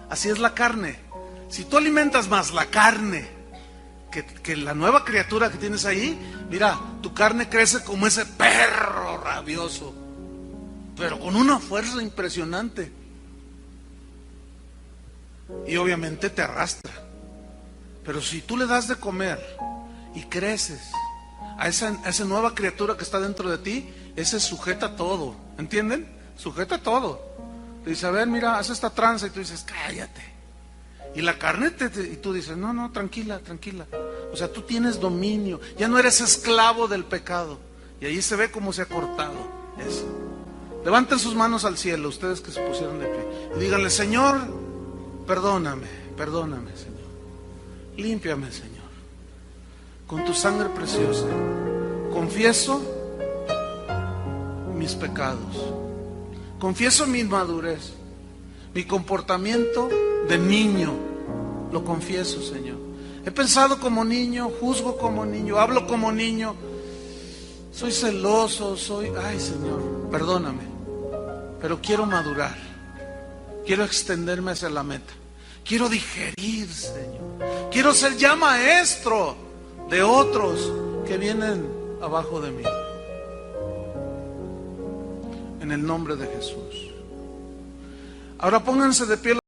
Así es la carne. Si tú alimentas más la carne que la nueva criatura que tienes ahí, mira, tu carne crece como ese perro rabioso, pero con una fuerza impresionante. Y obviamente te arrastra. Pero si tú le das de comer y creces a esa nueva criatura que está dentro de ti, ese sujeta todo, ¿entienden? Sujeta todo. Te dice: a ver, mira, haz esta tranza, y tú dices: cállate. Y la carne y tú dices: no, tranquila. O sea, tú tienes dominio, ya no eres esclavo del pecado. Y ahí se ve cómo se ha cortado eso. Levanten sus manos al cielo, ustedes que se pusieron de pie, y díganle: Señor, perdóname, Señor. Límpiame, Señor, con tu sangre preciosa. Confieso mis pecados, confieso mi inmadurez, Mi comportamiento de niño, lo confieso, Señor. He pensado como niño, juzgo como niño, hablo como niño, soy celoso, Ay, Señor, perdóname, pero quiero madurar, quiero extenderme hacia la meta, quiero digerir, Señor, quiero ser ya maestro de otros que vienen abajo de mí. En el nombre de Jesús. Ahora pónganse de pie.